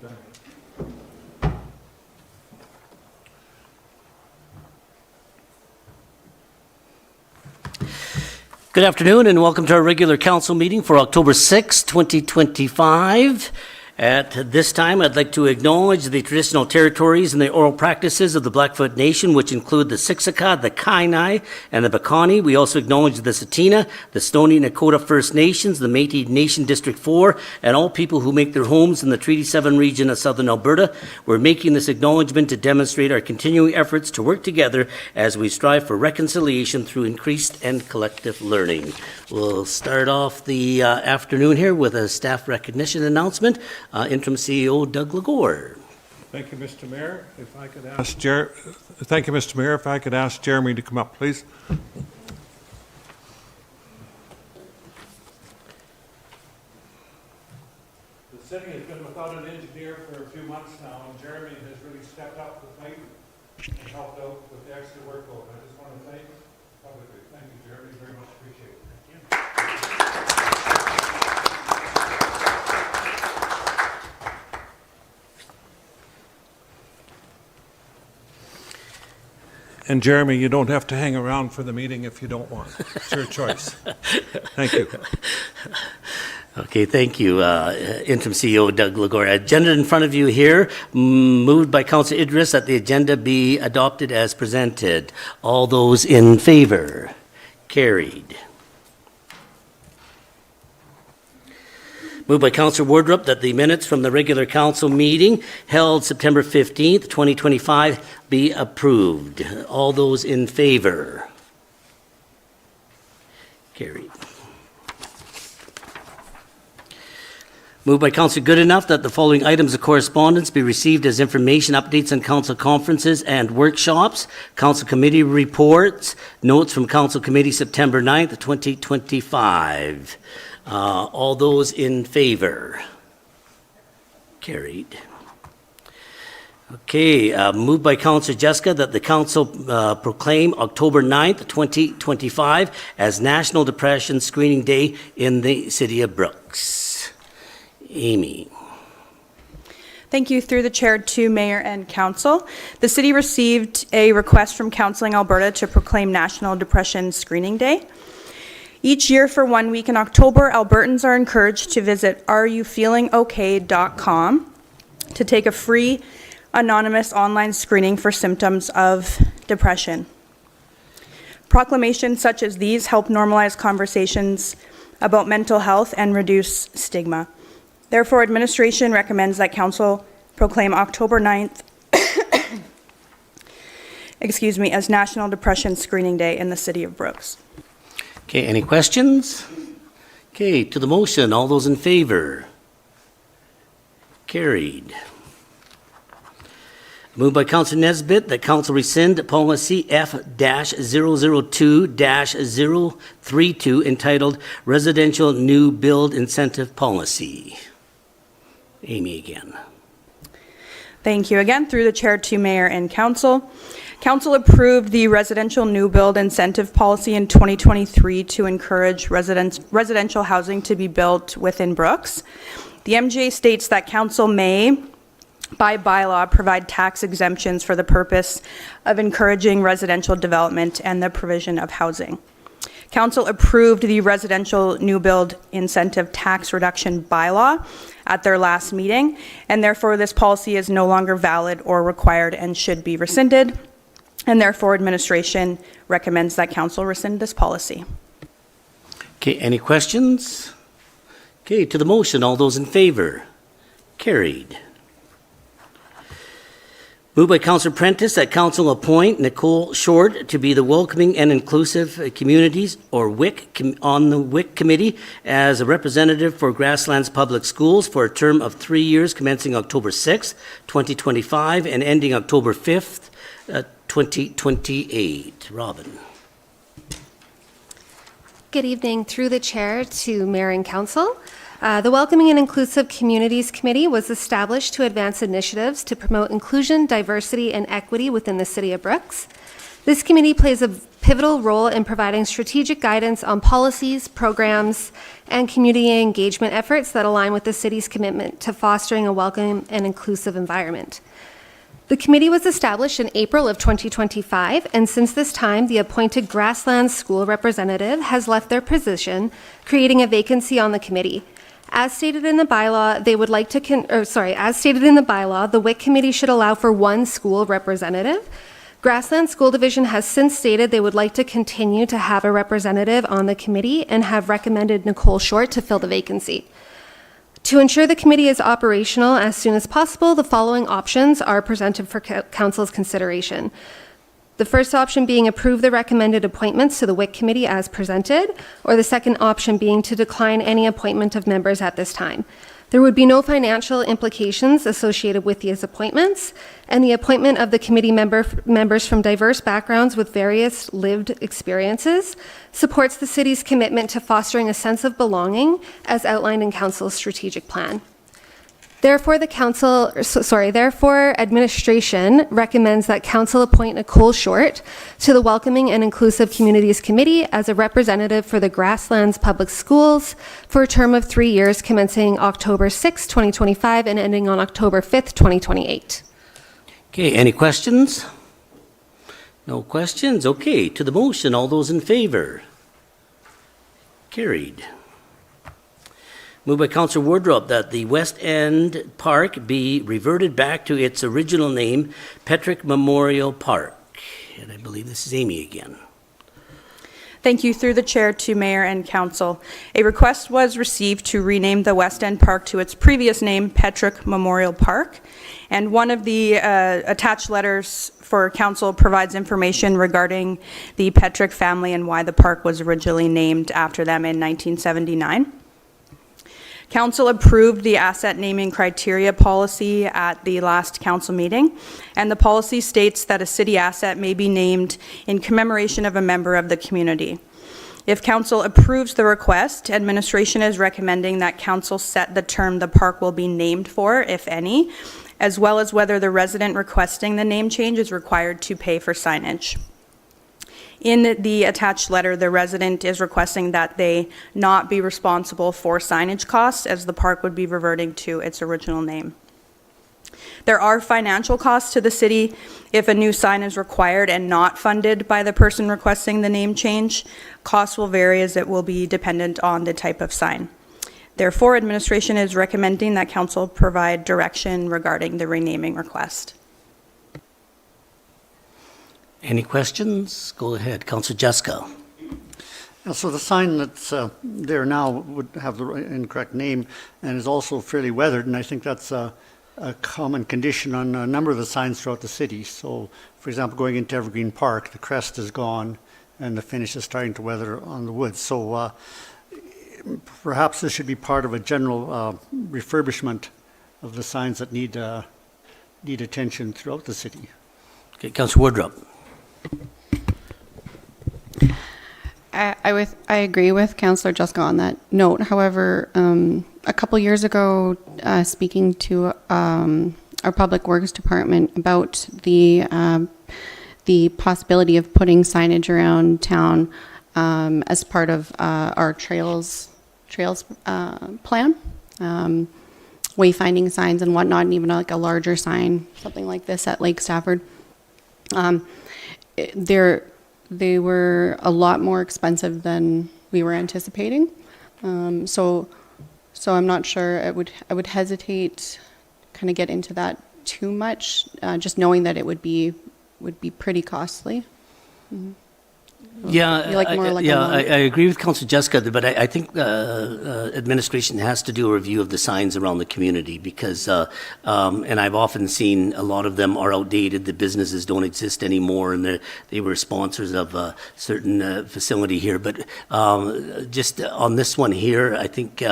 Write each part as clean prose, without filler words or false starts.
Good afternoon and welcome to our regular council meeting for October 6, 2025. At this time, I'd like to acknowledge the traditional territories and the oral practices of the Blackfoot Nation, which include the Siksika, the Kainai, and the Bakani. We also acknowledge the Tsuut'ina, the Stoney Nakoda First Nations, the Métis Nation District 4, and all people who make their homes in the Treaty 7 region of southern Alberta. We're making this acknowledgement to demonstrate our continuing efforts to work together as we strive for reconciliation through increased and collective learning. We'll start off the afternoon here with a staff recognition announcement. Interim CEO Doug Lagore. Thank you, Mr. Mayor. If I could ask Thank you, Mr. Mayor. If I could ask Jeremy to come up, please. The city has been without an engineer for a few months now, and Jeremy has really stepped up to the plate and helped out with the extra workload. I just want to thank you publicly. Thank you, Jeremy. Very much appreciated. And Jeremy, you don't have to hang around for the meeting if you don't want. It's your choice. Thank you. Okay, thank you, Interim CEO Doug Lagore. Agenda in front of you here, moved by Councillor Idris that the agenda be adopted as presented. All those in favor? Carried. Moved by Councillor Wardrop that the minutes from the regular council meeting held September 15th, 2025 be approved. All those in favor? Carried. Moved by Councillor Goodenough that the following items of correspondence be received as information updates on council conferences and workshops, council committee reports, notes from council committee September 9th, 2025. All those in favor? Carried. Okay, moved by Councillor Jessica that the council proclaim October 9th, 2025 as National Depression Screening Day in the City of Brooks. Amy. Thank you. Through the chair to Mayor and Council. The city received a request from Counseling Alberta to proclaim National Depression Screening Day. Each year for 1 week in October, Albertans are encouraged to visit areyoufeelingok.com to take a free, anonymous online screening for symptoms of depression. Proclamations such as these help normalize conversations about mental health and reduce stigma. Therefore, administration recommends that Council proclaim October 9th as National Depression Screening Day in the City of Brooks. Okay, any questions? Okay, to the motion, all those in favor? Carried. Moved by Councillor Nesbitt that Council rescind policy F-002-032 entitled Residential New Build Incentive Policy. Amy again. Thank you again. Through the chair to Mayor and Council. Council approved the residential new build incentive policy in 2023 to encourage residential housing to be built within Brooks. The MJ states that Council may, by bylaw, provide tax exemptions for the purpose of encouraging residential development and the provision of housing. Council approved the residential new build incentive tax reduction bylaw at their last meeting, and therefore this policy is no longer valid or required and should be rescinded. And therefore, administration recommends that Council rescind this policy. Okay, any questions? Okay, to the motion, all those in favor? Carried. Moved by Councillor Prentice that Council appoint Nicole Short to be the Welcoming and Inclusive Communities, or WIC, on the WIC Committee as a representative for Grasslands Public Schools for a term of 3 years commencing October 6, 2025 and ending October 5th, 2028. Robin. Good evening. Through the chair to Mayor and Council. The Welcoming and Inclusive Communities Committee was established to advance initiatives to promote inclusion, diversity, and equity within the City of Brooks. This committee plays a pivotal role in providing strategic guidance on policies, programs, and community engagement efforts that align with the city's commitment to fostering a welcome and inclusive environment. The committee was established in April of 2025, and since this time, the appointed Grasslands School representative has left their position, creating a vacancy on the committee. As stated in the bylaw, the WIC committee should allow for one school representative. Grasslands School Division has since stated they would like to continue to have a representative on the committee and have recommended Nicole Short to fill the vacancy. To ensure the committee is operational as soon as possible, the following options are presented for council's consideration. The first option being approve the recommended appointments to the WIC committee as presented, or the second option being to decline any appointment of members at this time. There would be no financial implications associated with these appointments, and the appointment of the committee members from diverse backgrounds with various lived experiences supports the city's commitment to fostering a sense of belonging as outlined in council's strategic plan. Therefore, administration recommends that council appoint Nicole Short to the Welcoming and Inclusive Communities Committee as a representative for the Grasslands Public Schools for a term of 3 years commencing October 6, 2025 and ending on October 5th, 2028. Okay, any questions? No questions? Okay, to the motion, all those in favor? Carried. Moved by Councillor Wardrop that the West End Park be reverted back to its original name, Petrick Memorial Park. And I believe this is Amy again. Thank you. Through the chair to mayor and council. A request was received to rename the West End Park to its previous name, Petrick Memorial Park. And one of the attached letters for council provides information regarding the Petrick family and why the park was originally named after them in 1979. Council approved the asset naming criteria policy at the last council meeting, and the policy states that a city asset may be named in commemoration of a member of the community. If council approves the request, administration is recommending that council set the term the park will be named for, if any, as well as whether the resident requesting the name change is required to pay for signage. In the attached letter, the resident is requesting that they not be responsible for signage costs, as the park would be reverting to its original name. There are financial costs to the city if a new sign is required and not funded by the person requesting the name change. Costs will vary as it will be dependent on the type of sign. Therefore, administration is recommending that council provide direction regarding the renaming request. Any questions? Go ahead, Councillor Jessica. Yeah, so the sign that's there now would have the incorrect name and is also fairly weathered, and I think that's a common condition on a number of the signs throughout the city. So, for example, going into Evergreen Park, the crest is gone and the finish is starting to weather on the wood. So perhaps this should be part of a general refurbishment of the signs that need attention throughout the city. Okay, Councillor Wardrop. I agree with Councillor Jessica on that note. However, a couple years ago, speaking to our Public Works Department about the possibility of putting signage around town as part of our trails plan, wayfinding signs and whatnot, and even like a larger sign, something like this at Lake Stafford. They were a lot more expensive than we were anticipating. So I'm not sure. I would hesitate kind of get into that too much, just knowing that it would be pretty costly. Mm-hmm. Yeah, I agree with Councillor Jessica, but I think administration has to do a review of the signs around the community because, and I've often seen a lot of them are outdated. The businesses don't exist anymore, and they were sponsors of a certain facility here. But just on this one here, I think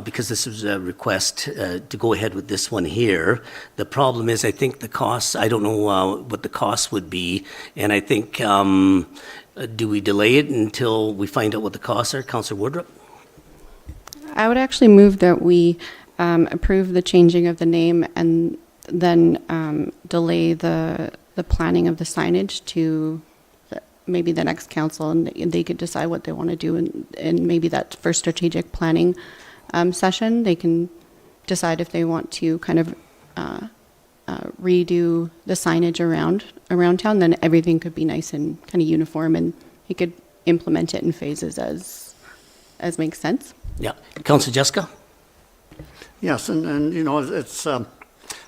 because this was a request to go ahead with this one here, the problem is I think the costs, I don't know what the costs would be, and I think do we delay it until we find out what the costs are? Councillor Wardrop? I would actually move that we approve the changing of the name and then delay the the planning of the signage to maybe the next council, and they could decide what they want to do, and maybe that first strategic planning session, they can decide if they want to kind of redo the signage around town. Then everything could be nice and kind of uniform, and you could implement it in phases as makes sense. Yeah. Councillor Jessica? Yes, and you know, it's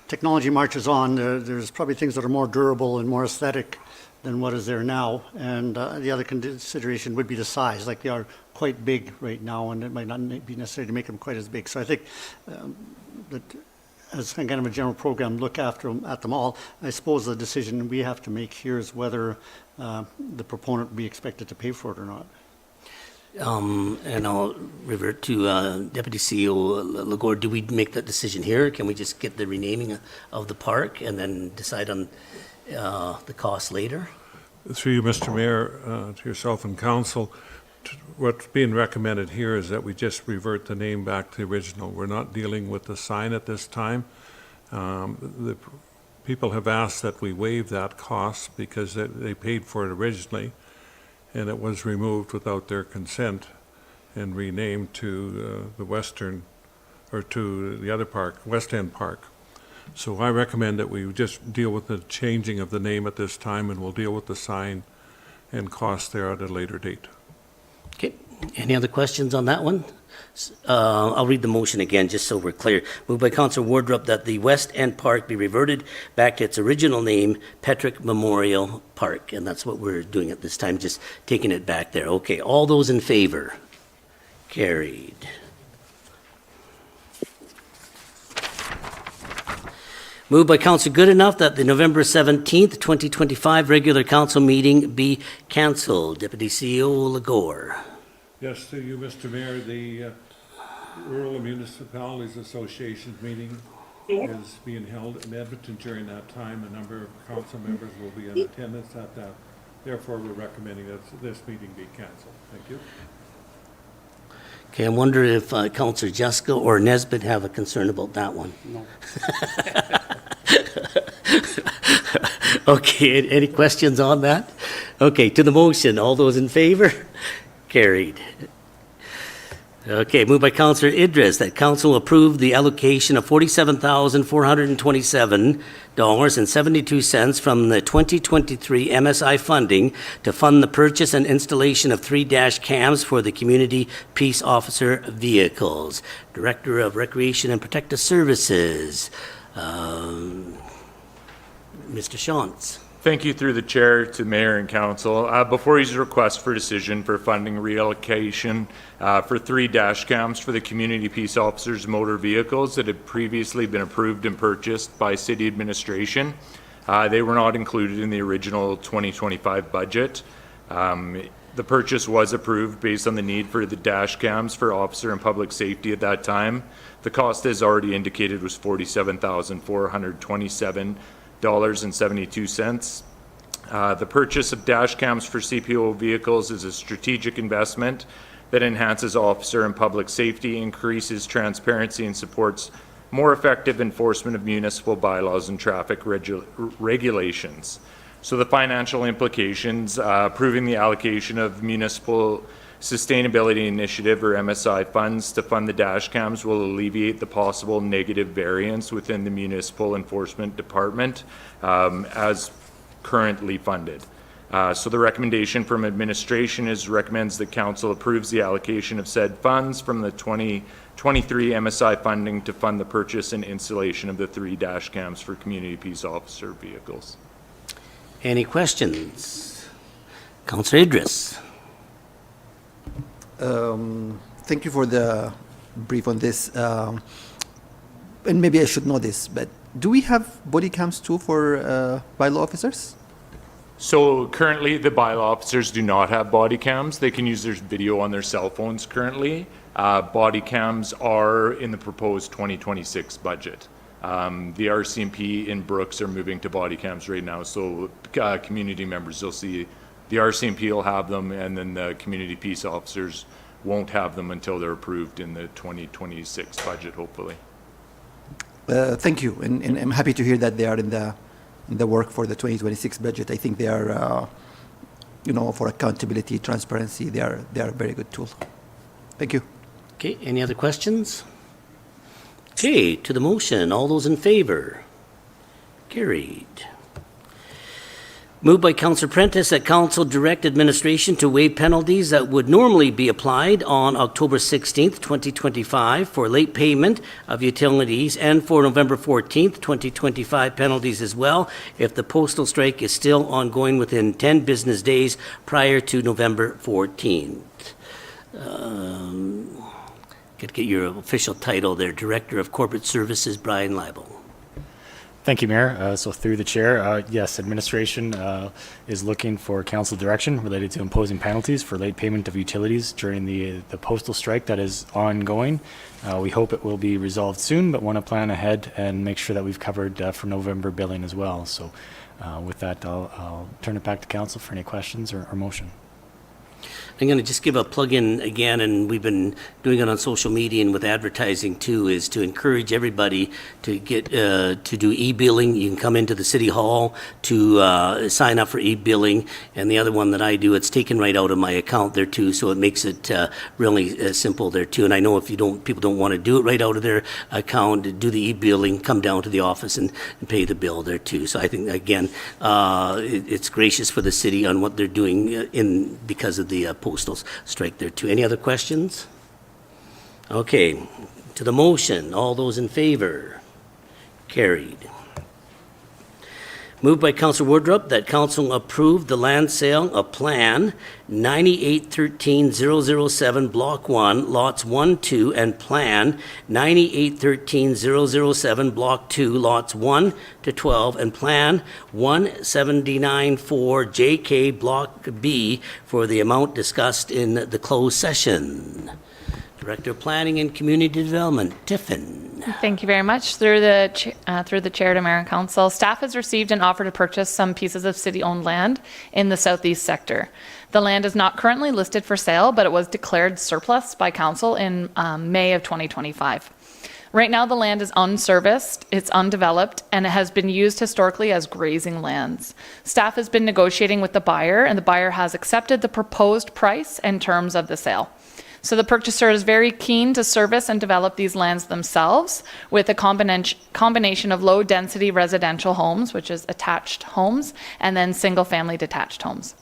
technology marches on. There's probably things that are more durable and more aesthetic than what is there now. And the other consideration would be the size. Like, they are quite big right now, and it might not be necessary to make them quite as big. So I think that as kind of a general program, look at them all. I suppose the decision we have to make here is whether the proponent will be expected to pay for it or not. And I'll revert to Deputy CEO Lagore. Do we make that decision here? Can we just get the renaming of the park and then decide on the cost later? Through you, Mr. Mayor, to yourself and council, what's being recommended here is that we just revert the name back to the original. We're not dealing with the sign at this time. The people have asked that we waive that cost because they paid for it originally, and it was removed without their consent and renamed to the Western, or to the other park, West End Park. So I recommend that we just deal with the changing of the name at this time, and we'll deal with the sign and cost there at a later date. Okay. Any other questions on that one? I'll read the motion again, just so we're clear. Moved by Councillor Wardrop that the West End Park be reverted back to its original name, Petrick Memorial Park. And that's what we're doing at this time, just taking it back there. Okay, all those in favor? Carried. Moved by Councillor Goodenough that the November 17th, 2025 regular council meeting be cancelled. Deputy CEO Lagore. Yes, to you, Mr. Mayor, the Rural Municipalities Association meeting is being held in Edmonton during that time. A number of council members will be in attendance at that. Therefore, we're recommending that this meeting be canceled. Thank you. Okay, I wonder if Councillor Jessica or Nesbitt have a concern about that one. No. Okay, any questions on that? Okay, to the motion, all those in favor? Carried. Okay, moved by Councillor Idris that council approve the allocation of $47,427.72 from the 2023 MSI funding to fund the purchase and installation of 3 dash cams for the community peace officer vehicles. Director of Recreation and Protective Services, Mr. Shantz. Thank you through the chair to mayor and council. Before you request for decision for funding reallocation for 3 dash cams for the community peace officers motor vehicles that had previously been approved and purchased by city administration. They were not included in the original 2025 budget. The purchase was approved based on the need for the dash cams for officer and public safety at that time. The cost, as already indicated, was $47,427.72. The purchase of dash cams for CPO vehicles is a strategic investment that enhances officer and public safety, increases transparency, and supports more effective enforcement of municipal bylaws and traffic regulations. So the financial implications, approving the allocation of Municipal Sustainability Initiative, or MSI funds, to fund the dash cams will alleviate the possible negative variance within the Municipal Enforcement Department as currently funded. So the recommendation from administration recommends that council approves the allocation of said funds from the 2023 MSI funding to fund the purchase and installation of the 3 dash cams for community peace officer vehicles. Any questions? Councillor Idris. Thank you for the brief on this. And maybe I should know this, but do we have body cams too for bylaw officers? So currently, the bylaw officers do not have body cams. They can use their video on their cell phones currently. Body cams are in the proposed 2026 budget. The RCMP in Brooks are moving to body cams right now, so community members, you'll see the RCMP will have them, and then the community peace officers won't have them until they're approved in the 2026 budget, hopefully. Thank you, and I'm happy to hear that they are in the the work for the 2026 budget. I think they are, for accountability, transparency, they are a very good tool. Thank you. Okay, any other questions? Okay, to the motion, all those in favor? Carried. Moved by Councillor Prentice that Council direct administration to waive penalties that would normally be applied on October 16th, 2025 for late payment of utilities and for November 14th, 2025 penalties as well if the postal strike is still ongoing within 10 business days prior to November 14th. Could get your official title there, Director of Corporate Services, Brian Leibel. Thank you, Mayor. So through the chair, yes, administration is looking for council direction related to imposing penalties for late payment of utilities during the postal strike that is ongoing. We hope it will be resolved soon, but want to plan ahead and make sure that we've covered for November billing as well. So with that, I'll turn it back to council for any questions or motion. I'm going to just give a plug-in again, and we've been doing it on social media and with advertising too, is to encourage everybody to get to do e-billing. You can come into the city hall to sign up for e-billing, and the other one that I do, it's taken right out of my account there too, so it makes it really simple there too. And I know if people don't want to do it right out of their account, do the e-billing, come down to the office and pay the bill there too. So I think again, it's gracious for the city on what they're doing because of the postal strike there too. Any other questions? Okay, to the motion, all those in favor? Carried. Moved by Councillor Woodrup that council approve the land sale of Plan 9813-007 Block 1, Lots 1, 2, and Plan 9813-007 Block 2, Lots 1 to 12, and Plan 179-4 JK Block B for the amount discussed in the closed session. Director of Planning and Community Development, Tiffin. Thank you very much. Through the chair to Mayor and Council, staff has received an offer to purchase some pieces of city-owned land in the southeast sector. The land is not currently listed for sale, but it was declared surplus by Council in May of 2025. Right now, the land is unserviced, it's undeveloped, and it has been used historically as grazing lands. Staff has been negotiating with the buyer, and the buyer has accepted the proposed price and terms of the sale. So the purchaser is very keen to service and develop these lands themselves with a combination of low-density residential homes, which is attached homes, and then single-family detached homes.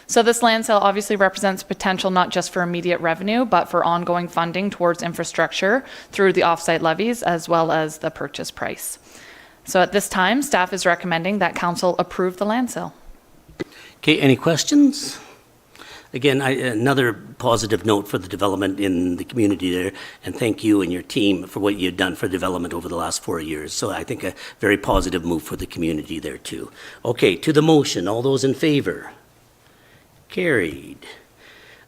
So this land sale obviously represents potential not just for immediate revenue, but for ongoing funding towards infrastructure through the offsite levies as well as the purchase price. So at this time, staff is recommending that council approve the land sale. Okay, any questions? Again, another positive note for the development in the community there, and thank you and your team for what you've done for development over the last 4 years. So I think a very positive move for the community there too. Okay, to the motion, all those in favor? Carried.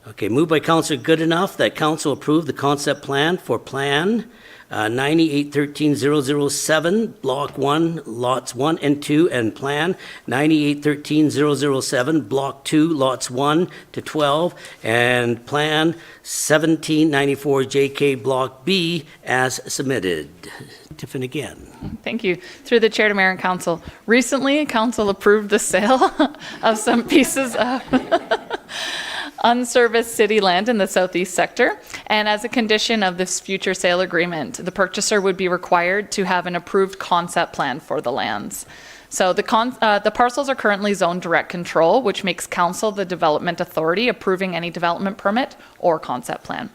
Okay, moved by Councillor Goodenough that council approve the concept plan for Plan 9813-007, Block 1, Lots 1 and 2, and Plan 9813-007, Block 2, Lots 1 to 12, and Plan 1794 JK Block B as submitted. Tiffin again. Thank you. Through the chair to Mayor and Council. Recently, Council approved the sale of some pieces of unserviced city land in the southeast sector. And as a condition of this future sale agreement, the purchaser would be required to have an approved concept plan for the lands. So the parcels are currently zoned direct control, which makes council the development authority approving any development permit or concept plan.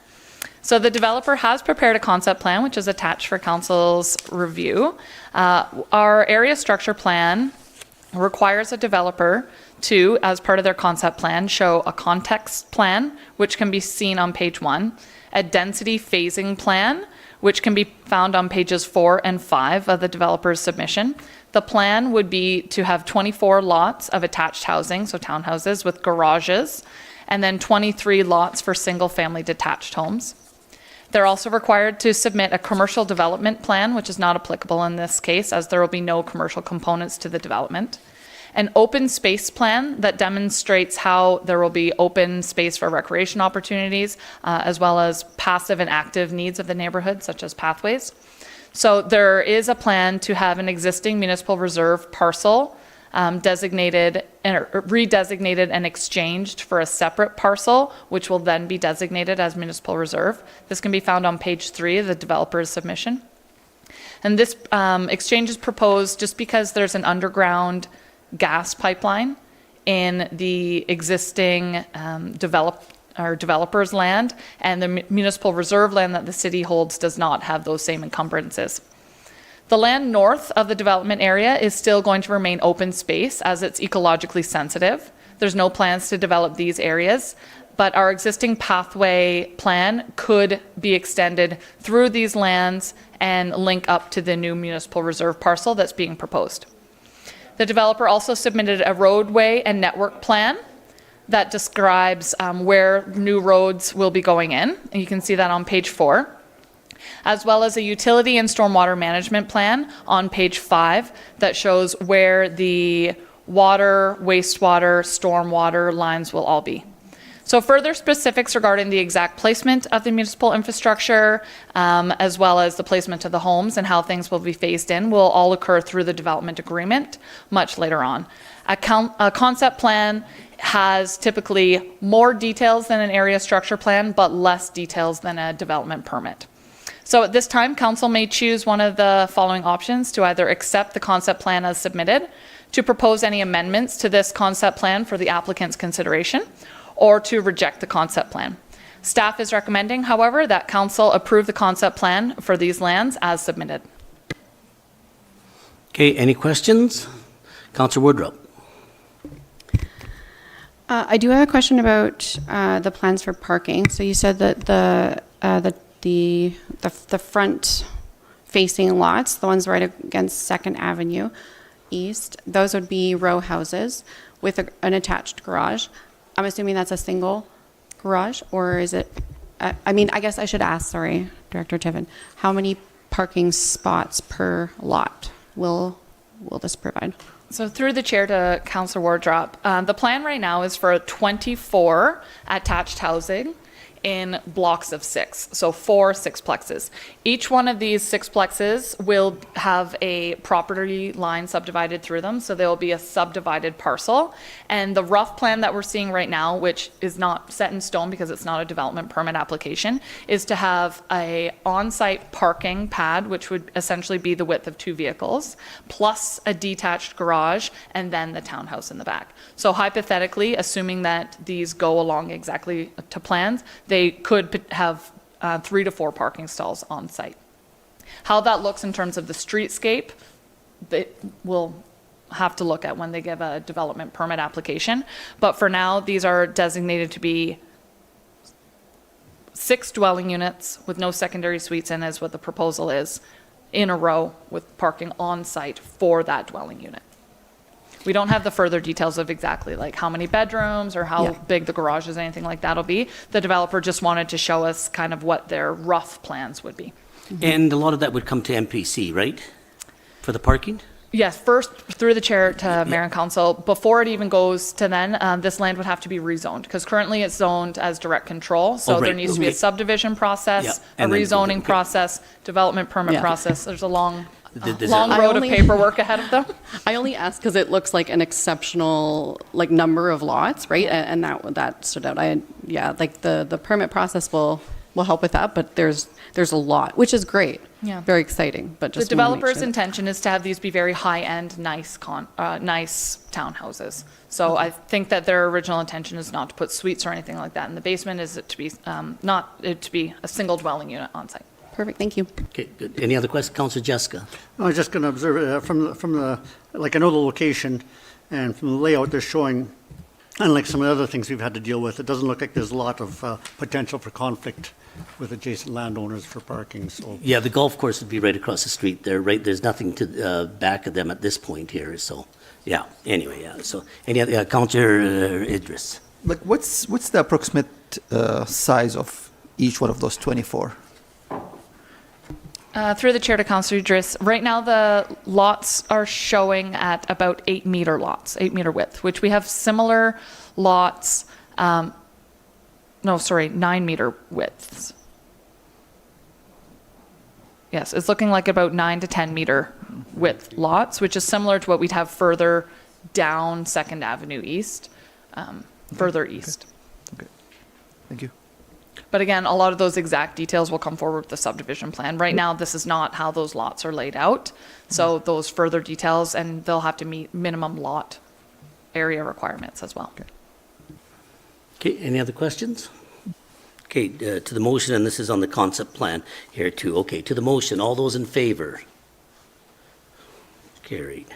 So the developer has prepared a concept plan, which is attached for council's review. Our area structure plan requires a developer to, as part of their concept plan, show a context plan, which can be seen on page 1, a density phasing plan, which can be found on pages 4 and 5 of the developer's submission. The plan would be to have 24 lots of attached housing, so townhouses with garages, and then 23 lots for single-family detached homes. They're also required to submit a commercial development plan, which is not applicable in this case, as there will be no commercial components to the development. An open space plan that demonstrates how there will be open space for recreation opportunities, as well as passive and active needs of the neighborhood, such as pathways. So there is a plan to have an existing municipal reserve parcel designated or redesignated and exchanged for a separate parcel, which will then be designated as municipal reserve. This can be found on page 3 of the developer's submission. And this exchange is proposed just because there's an underground gas pipeline in the existing developer's land, and the municipal reserve land that the city holds does not have those same encumbrances. The land north of the development area is still going to remain open space as it's ecologically sensitive. There's no plans to develop these areas, but our existing pathway plan could be extended through these lands and link up to the new municipal reserve parcel that's being proposed. The developer also submitted a roadway and network plan that describes where new roads will be going in, and you can see that on page 4, as well as a utility and stormwater management plan on page 5 that shows where the water, wastewater, stormwater lines will all be. So further specifics regarding the exact placement of the municipal infrastructure, as well as the placement of the homes and how things will be phased in, will all occur through the development agreement much later on. A concept plan has typically more details than an area structure plan, but less details than a development permit. So at this time, council may choose one of the following options to either accept the concept plan as submitted, to propose any amendments to this concept plan for the applicant's consideration, or to reject the concept plan. Staff is recommending, however, that council approve the concept plan for these lands as submitted. Okay, any questions? Councillor Woodrow. I do have a question about the plans for parking. So you said that the front facing lots, the ones right against 2nd Avenue East, those would be row houses with an attached garage. I'm assuming that's a single garage, or is it, I mean, I guess I should ask, sorry, Director Tiven, how many parking spots per lot will this provide? So through the chair to Councillor Wardrop, the plan right now is for 24 attached housing in blocks of 6, so 4 sixplexes. Each one of these sixplexes will have a property line subdivided through them, so there will be a subdivided parcel. And the rough plan that we're seeing right now, which is not set in stone because it's not a development permit application, is to have a on-site parking pad, which would essentially be the width of 2 vehicles, plus a detached garage, and then the townhouse in the back. So hypothetically, assuming that these go along exactly to plans, they could have 3 to 4 parking stalls on site. How that looks in terms of the streetscape, we'll have to look at when they give a development permit application. But for now, these are designated to be 6 dwelling units with no secondary suites in, is what the proposal is, in a row with parking on site for that dwelling unit. We don't have the further details of exactly like how many bedrooms or how big the garages, anything like that'll be. The developer just wanted to show us kind of what their rough plans would be. And a lot of that would come to MPC, right? For the parking? Yes, first through the chair to mayor and council, before it even goes to then, this land would have to be rezoned because currently it's zoned as direct control. So there needs to be a subdivision process, a rezoning process, development permit process. There's a long road of paperwork ahead of them. I only asked because it looks like an exceptional number of lots, right? And that stood out. Like the permit process will help with that, but there's a lot, which is great. Yeah, very exciting. But just the developer's intention is to have these be very high-end, nice townhouses. So I think that their original intention is not to put suites or anything like that in the basement. Is it to be to be a single dwelling unit on site. Perfect, thank you. Okay, good. Any other questions? Councillor Jessica. I was just going to observe from the I know the location, and from the layout they're showing, unlike some of the other things we've had to deal with, it doesn't look like there's a lot of potential for conflict with adjacent landowners for parking. So Yeah, the golf course would be right across the street there, right? There's nothing to back of them at this point here, so, yeah. Anyway, yeah, so, any other, Councillor Idris. Like, what's the approximate size of each one of those 24? Through the chair to Councillor Idris, right now the lots are showing at about 8-meter lots, 8-meter width, which we have similar lots, 9-meter widths. Yes, it's looking like about 9 to 10 meter width lots, which is similar to what we'd have further down Second Avenue East, further east. Thank you. But again, a lot of those exact details will come forward with the subdivision plan. Right now, this is not how those lots are laid out. So those further details, and they'll have to meet minimum lot area requirements as well. Okay, any other questions? Okay, to the motion, and this is on the concept plan here too. Okay, to the motion, all those in favor? Carried.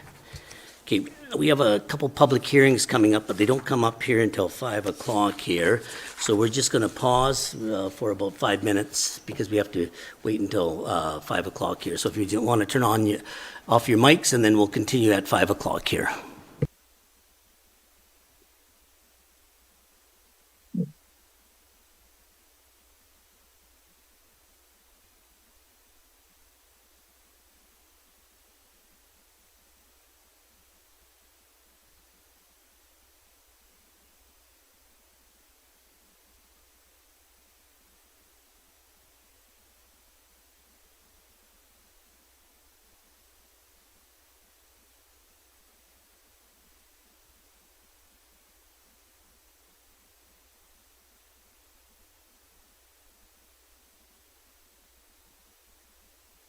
Okay, we have a couple public hearings coming up, but they don't come up here until 5 o'clock here. So we're just going to pause for about 5 minutes because we have to wait until 5 o'clock here. So if you want to turn off your mics, and then we'll continue at 5 o'clock here.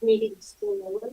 Meeting still over.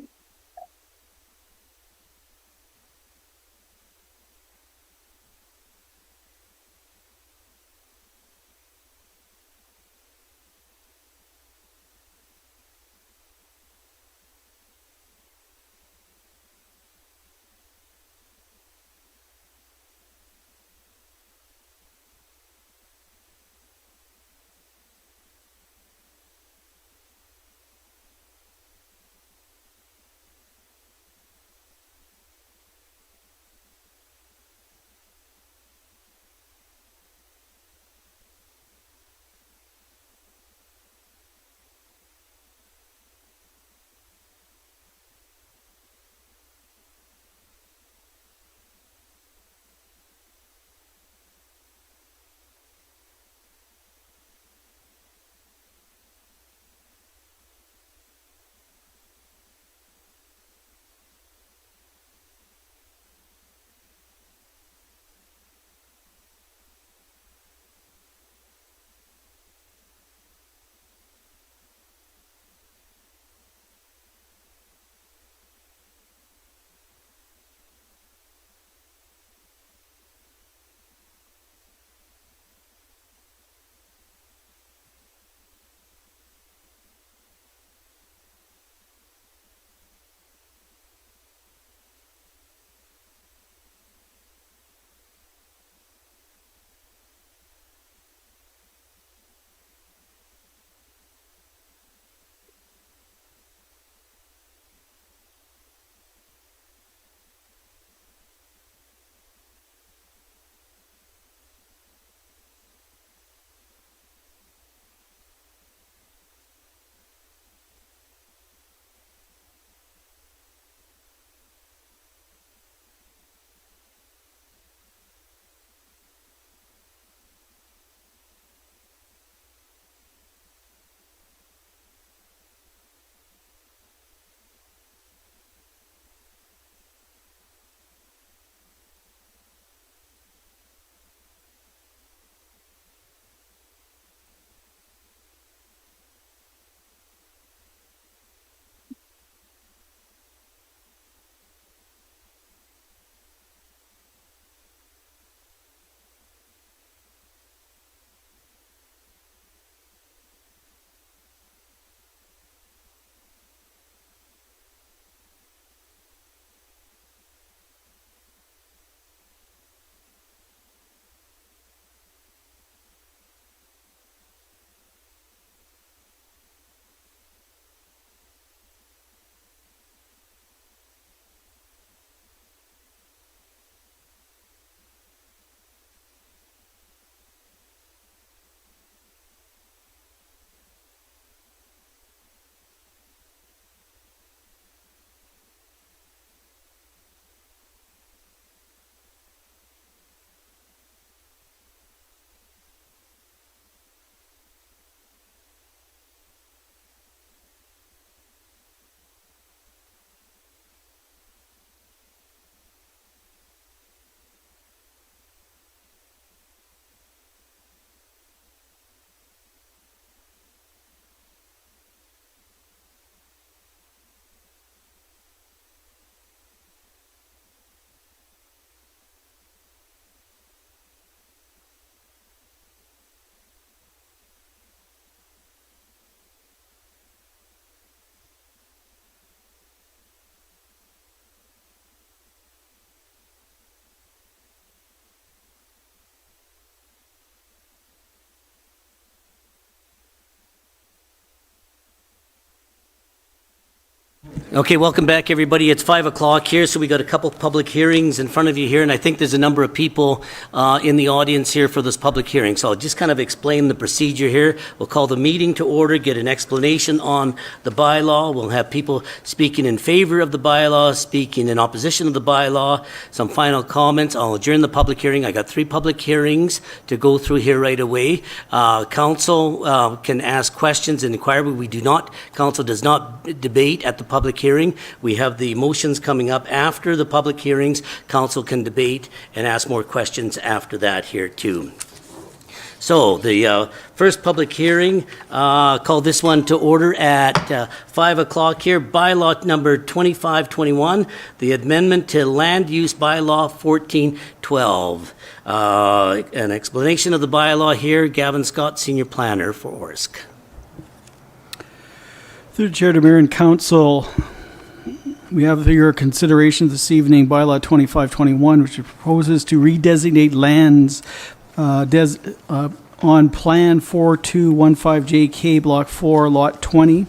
Okay, welcome back, everybody. It's 5 o'clock here, so we got a couple public hearings in front of you here, and I think there's a number of people in the audience here for this public hearing. So I'll just kind of explain the procedure here. We'll call the meeting to order, get an explanation on the bylaw. We'll have people speaking in favor of the bylaw, speaking in opposition of the bylaw, some final comments. I'll adjourn the public hearing. I got 3 public hearings to go through here right away. Council can ask questions and inquire, but council does not debate at the public hearing. We have the motions coming up after the public hearings. Council can debate and ask more questions after that here too. So the first public hearing, call this one to order at 5 o'clock here. Bylaw number 2521, the amendment to Land Use Bylaw 1412. An explanation of the bylaw here. Gavin Scott, Senior Planner for ORSC. Through the Chair to Mayor and Council, we have for your consideration this evening Bylaw 2521, which proposes to redesignate lands on Plan 4215JK Block 4, Lot 20.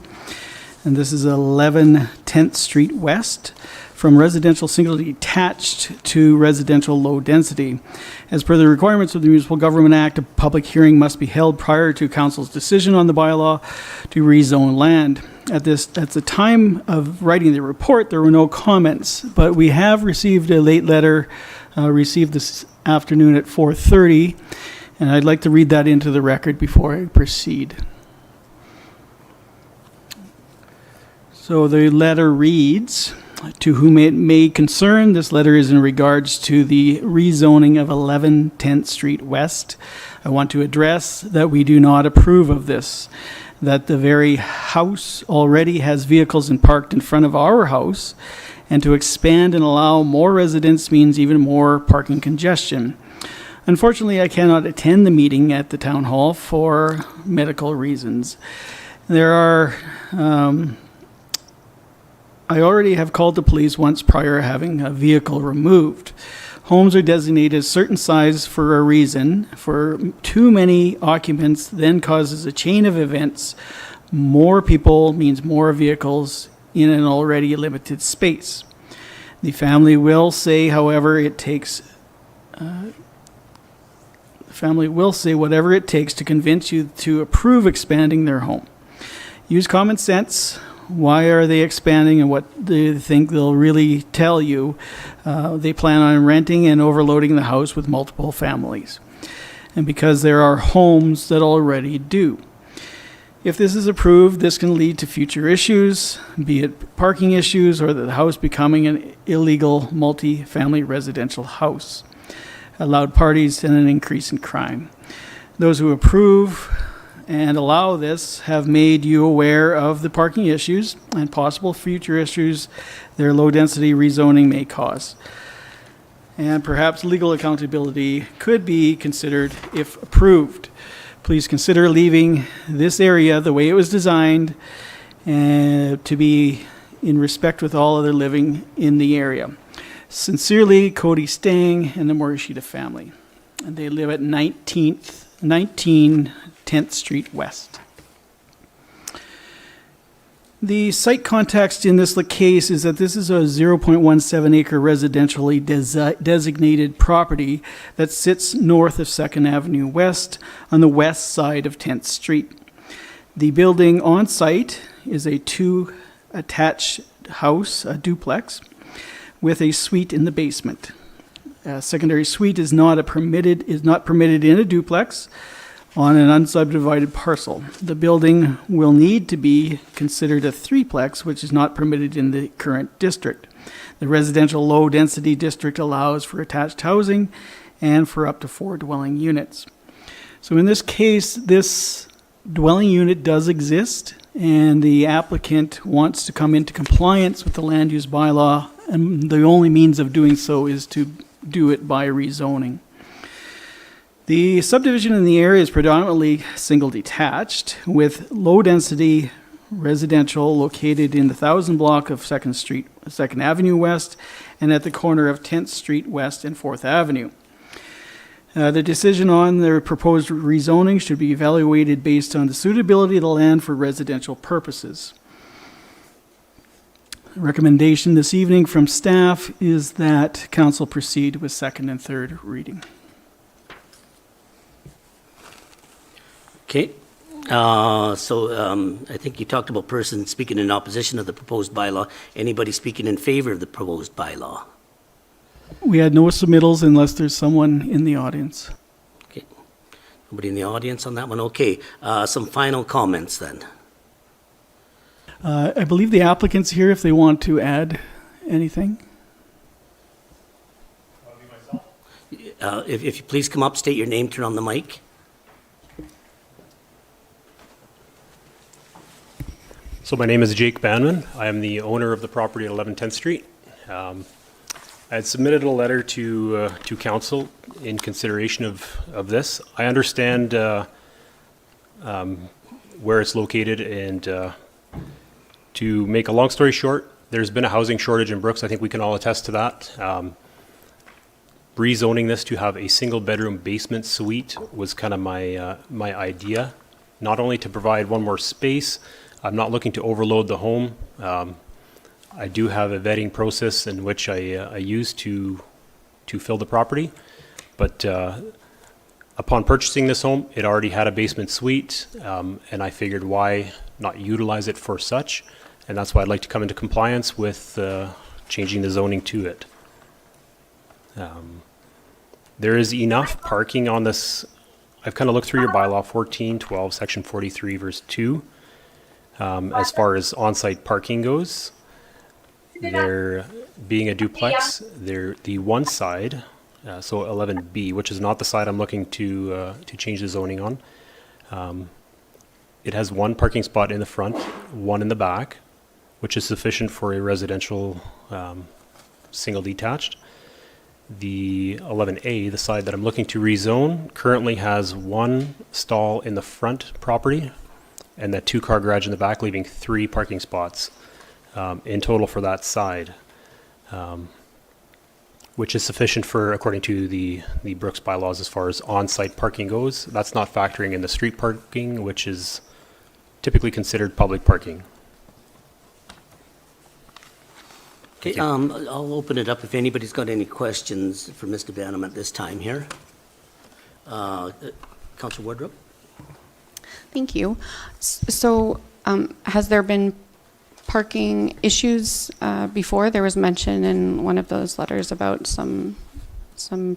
And this is 11 10th Street West, from residential single detached to residential low density. As per the requirements of the Municipal Government Act, a public hearing must be held prior to Council's decision on the bylaw to rezone land. At the time of writing the report, there were no comments, but we have received a late letter received this afternoon at 4:30, and I'd like to read that into the record before I proceed. So the letter reads, "To whom it may concern, this letter is in regards to the rezoning of 11 10th Street West. I want to address that we do not approve of this, that the very house already has vehicles parked in front of our house, and to expand and allow more residents means even more parking congestion. Unfortunately, I cannot attend the meeting at the town hall for medical reasons. I already have called the police once prior having a vehicle removed. Homes are designated a certain size for a reason. For too many occupants then causes a chain of events. More people means more vehicles in an already limited space. The family will say, however, whatever it takes to convince you to approve expanding their home. Use common sense. Why are they expanding, and what do you think they'll really tell you? They plan on renting and overloading the house with multiple families. And because there are homes that already do. If this is approved, this can lead to future issues, be it parking issues or the house becoming an illegal multi-family residential house, loud parties, and an increase in crime. Those who approve and allow this have made you aware of the parking issues and possible future issues their low-density rezoning may cause. And perhaps legal accountability could be considered if approved. Please consider leaving this area the way it was designed to be in respect with all other living in the area. Sincerely, Cody Stang and the Morishita family. And they live at 19 10th Street West. The site context in this case is that this is a 0.17 acre residentially designated property that sits north of 2nd Avenue West on the west side of 10th Street. The building on site is a 2-attached house, a duplex, with a suite in the basement. A secondary suite is not permitted in a duplex on an unsubdivided parcel. The building will need to be considered a 3-plex, which is not permitted in the current district. The residential low-density district allows for attached housing and for up to 4 dwelling units. So in this case, this dwelling unit does exist, and the applicant wants to come into compliance with the land use bylaw, and the only means of doing so is to do it by rezoning. The subdivision in the area is predominantly single detached with low density residential located in the 1000 block of 2nd Avenue West and at the corner of 10th Street West and 4th Avenue. The decision on the proposed rezoning should be evaluated based on the suitability of the land for residential purposes. recommendation this evening from staff is that council proceed with second and third reading. Okay. I think you talked about persons speaking in opposition of the proposed bylaw. Anybody speaking in favor of the proposed bylaw? We had no submittals unless there's someone in the audience. Okay. Nobody in the audience on that one? Okay. Some final comments then. I believe the applicant's here if they want to add anything. If you please come up, state your name, turn on the mic. So my name is Jake Banman. I am the owner of the property at 11 10th Street. I had submitted a letter to council in consideration of this. I understand where it's located, and to make a long story short, there's been a housing shortage in Brooks. I think we can all attest to that. Rezoning this to have a single bedroom basement suite was kind of my idea, not only to provide one more space. I'm not looking to overload the home. I do have a vetting process in which I use to fill the property, but upon purchasing this home, it already had a basement suite, and I figured why not utilize it for such, and that's why I'd like to come into compliance with changing the zoning to it. There is enough parking on this. I've kind of looked through your bylaw 1412, section 43, verse 2. As far as on-site parking goes, there being a duplex, the one side, so 11B, which is not the side I'm looking to change the zoning on. It has one parking spot in the front, one in the back, which is sufficient for a residential single detached. The 11A, the side that I'm looking to rezone, currently has one stall in the front property and that 2-car garage in the back, leaving 3 parking spots in total for that side, which is sufficient for, according to the Brooks bylaws, as far as on-site parking goes. That's not factoring in the street parking, which is typically considered public parking. Okay, I'll open it up if anybody's got any questions for Mr. Banham at this time here. Councillor Wardrobe? Thank you. So has there been parking issues before? There was mention in one of those letters about some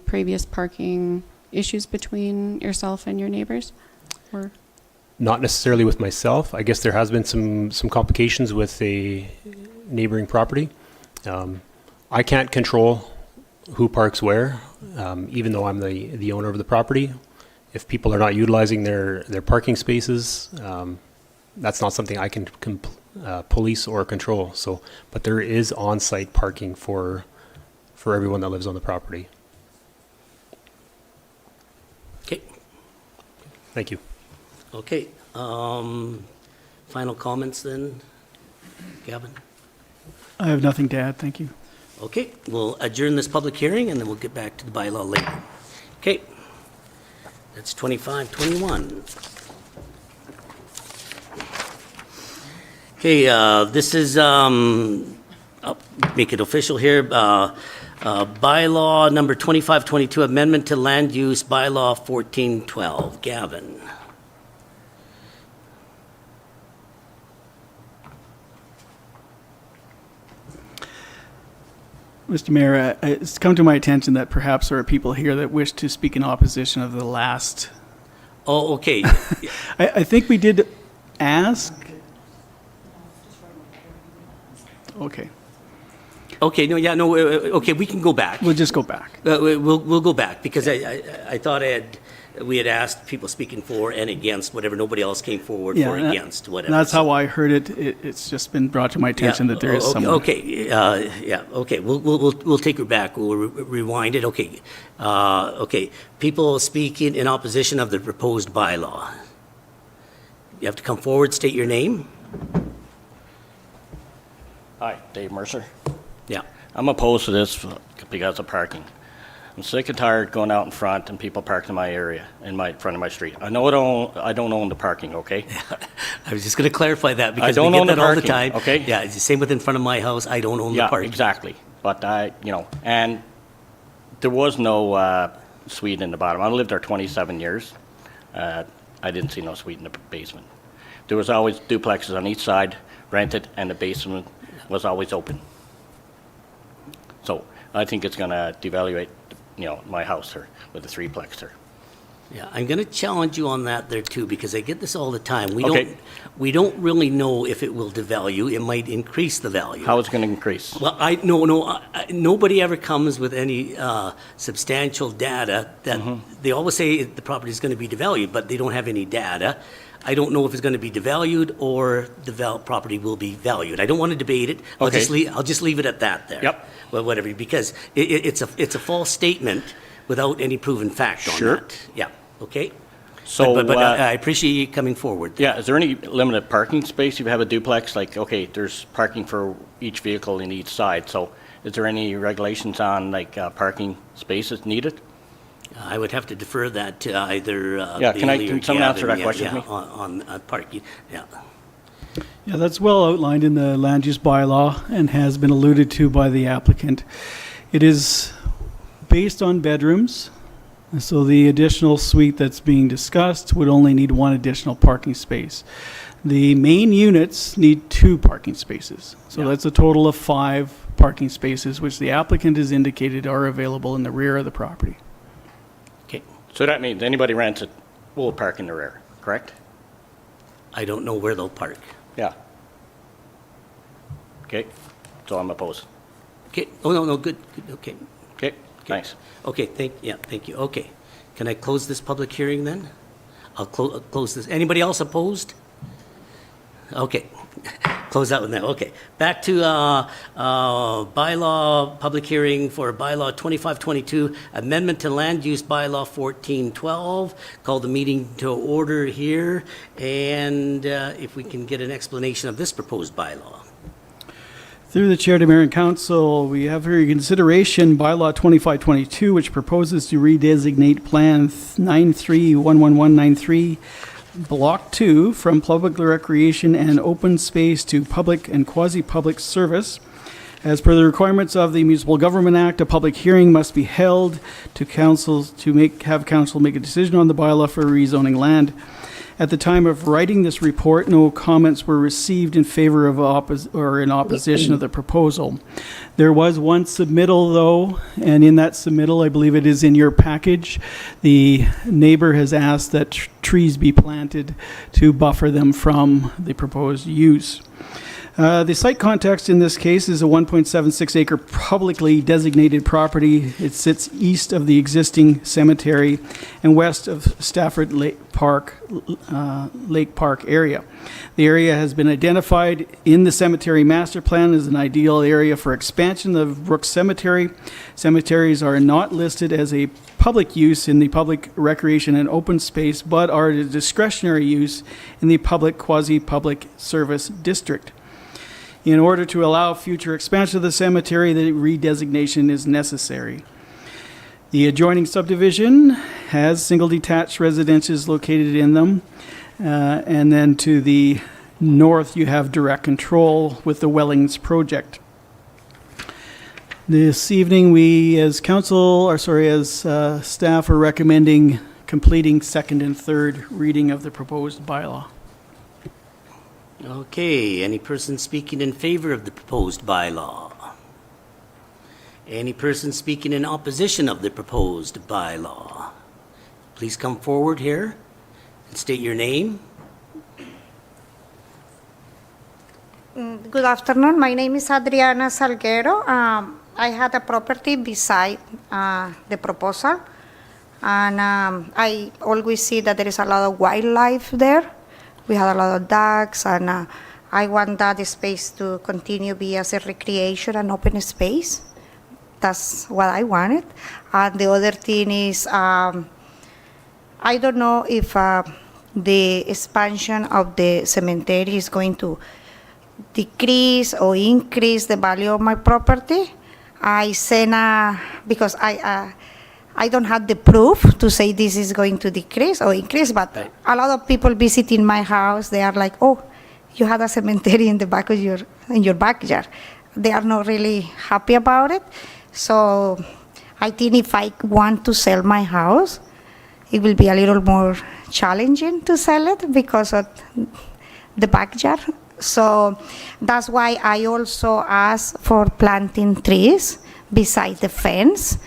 previous parking issues between yourself and your neighbors? Or? Not necessarily with myself. I guess there has been some complications with a neighboring property. I can't control who parks where, even though I'm the owner of the property. If people are not utilizing their parking spaces, that's not something I can police or control. So, but there is on-site parking for everyone that lives on the property. Okay. Thank you. Okay. Final comments then, Gavin? I have nothing to add, thank you. Okay, we'll adjourn this public hearing and then we'll get back to the bylaw later. Okay. That's 2521. Okay, this is, I'll make it official here, bylaw number 2522, amendment to land use bylaw 1412. Gavin. Mr. Mayor, it's come to my attention that perhaps there are people here that wish to speak in opposition of the last. Oh, okay. I think we did ask. Okay. Okay, no, yeah, no, okay, we can go back. We'll just go back. We'll go back because I thought we had asked people speaking for and against whatever. Nobody else came forward for against whatever. That's how I heard it. It's just been brought to my attention that there is someone. Okay, yeah, okay. We'll take it back. We'll rewind it. Okay, okay. People speaking in opposition of the proposed bylaw. You have to come forward. State your name. Hi, Dave Mercer. Yeah. I'm opposed to this because of parking. I'm sick and tired going out in front and people parking in my area, in front of my street. I don't own the parking, okay? I was just going to clarify that because we don't get own the that all the parking, time. okay? Yeah, it's the same with in front of my house. I don't own the Yeah, park. exactly. But and there was no suite in the bottom. I lived there 27 years. I didn't see no suite in the basement. There was always duplexes on each side, rented, and the basement was always open. So I think it's going to devaluate, my house here with the threeplex there. Yeah, I'm going to challenge you on that there too, because I get this all the time. Okay. We don't really know if it will devalue. It might increase the value. How it's going to increase? Well, nobody ever comes with any substantial data that they always say the property is going to be devalued, but they don't have any data. I don't know if it's going to be devalued or the property will be valued. I don't want to debate it. I'll Okay. just leave it at that there. Yep. Well, whatever, because it's a false statement without any proven fact on Sure. that. Yeah. Okay. So, but I appreciate you coming forward. Yeah, is there any limited parking space if you have a duplex? Like, okay, there's parking for each vehicle in each side, so is there any regulations on, like, parking spaces needed? I would have to defer that to either Yeah, Bailey or can someone answer Gavin, that question for me? on parking, yeah. Yeah, that's well outlined in the land use bylaw and has been alluded to by the applicant. It is based on bedrooms, so the additional suite that's being discussed would only need one additional parking space. The main units need 2 parking spaces, so that's a total of 5 parking spaces, which the applicant has indicated are available in the rear of the property. Okay. So that means anybody rents it will park in the rear, correct? I don't know where they'll park. Yeah. Okay, so I'm opposed. Okay, oh, no, good, okay. Okay, thanks. Okay, thank you, okay. Can I close this public hearing then? I'll close this. Anybody else opposed? Okay, close that one then, okay. Back to bylaw, public hearing for bylaw 2522, amendment to land use bylaw 1412. Call the meeting to order here, and if we can get an explanation of this proposed bylaw. Through the Chair to Mayor and Council, we have for your consideration bylaw 2522, which proposes to redesignate Plan 93-11193, Block 2, from public recreation and open space to public and quasi-public service. As per the requirements of the Municipal Government Act, a public hearing must be held to have council make a decision on the bylaw for rezoning land. At the time of writing this report, no comments were received in favor of in opposition of the proposal. There was one submittal, though, and in that submittal, I believe it is in your package, the neighbor has asked that trees be planted to buffer them from the proposed use. The site context in this case is a 1.76 acre publicly designated property. It sits east of the existing cemetery and west of Stafford Lake Park area. The area has been identified in the cemetery master plan as an ideal area for expansion of Brooks Cemetery. Cemeteries are not listed as a public use in the public recreation and open space, but are a discretionary use in the public quasi-public service district. In order to allow future expansion of the cemetery, the redesignation is necessary. The adjoining subdivision has single detached residences located in them. And then to the north, you have direct control with the Wellings project. This evening, we as staff are recommending completing second and third reading of the proposed bylaw. Okay, any person speaking in favor of the proposed bylaw? Any person speaking in opposition of the proposed bylaw? Please come forward here and state your name. Good afternoon. My name is Adriana Salguero. I had a property beside the proposal, and I always see that there is a lot of wildlife there. We had a lot of dogs, and I want that space to continue be as a recreation and open space. That's what I wanted. And the other thing is, I don't know if the expansion of the cemetery is going to decrease or increase the value of my property. I sent because I don't have the proof to say this is going to decrease or increase, but a lot of people visiting my house, they are like, oh, you had a cemetery in the back of in your backyard. They are not really happy about it. So I think if I want to sell my house, it will be a little more challenging to sell it because of the backyard. So that's why I also ask for planting trees beside the fence.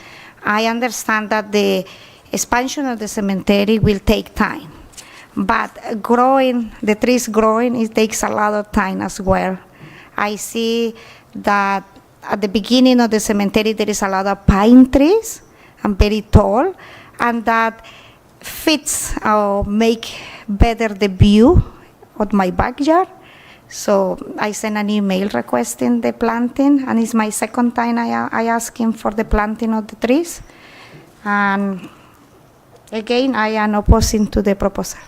I understand that the expansion of the cemetery will take time, but the trees growing, it takes a lot of time as well. I see that at the beginning of the cemetery, there is a lot of pine trees and very tall, and that fits or make better the view of my backyard. So I sent an email requesting the planting, and it's my second time I ask him for the planting of the trees. And again, I am opposing to the proposal.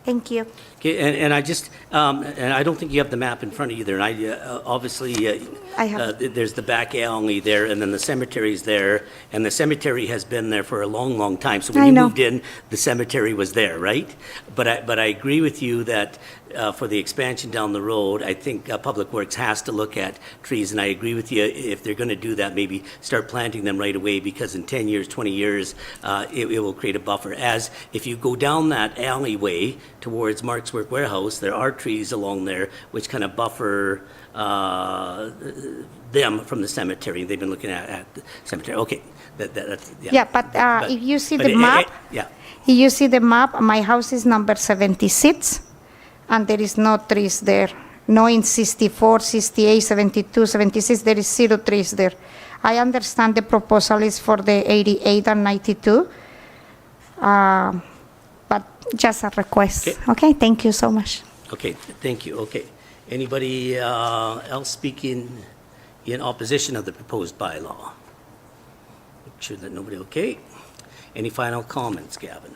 Thank you. Okay, and I just, and I don't think you have the map in front of you there, and obviously, I have. there's the back alley there, and then the cemetery's there, and the cemetery has been there for a long, long time. So when I you know. moved in, the cemetery was there, right? But I agree with you that for the expansion down the road, I think Public Works has to look at trees, and I agree with you, if they're going to do that, maybe start planting them right away, because in 10 years, 20 years, it will create a buffer. As if you go down that alleyway towards Mark's Work Warehouse, there are trees along there which kind of buffer them from the cemetery. They've been looking at the cemetery. Okay. That's, Yeah, but if you see but the map, yeah. if you see the map, my house is number 76, and there is no trees there. No in 64, 68, 72, 76, there is 0 trees there. I understand the proposal is for the 88 and 92, but just a request. Okay, thank you so much. Okay, thank you. Okay. Anybody else speaking in opposition of the proposed bylaw? Make sure that nobody, okay. Any final comments, Gavin?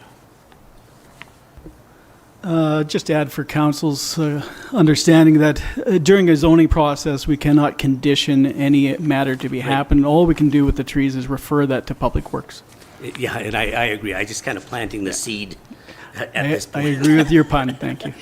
Just to add for council's understanding that during a zoning process, we cannot condition any matter to be happen. All we can do with the trees is refer that to Public Works. Yeah, and I agree. I just kind of planting the seed at this I point. agree with your pun. Thank you.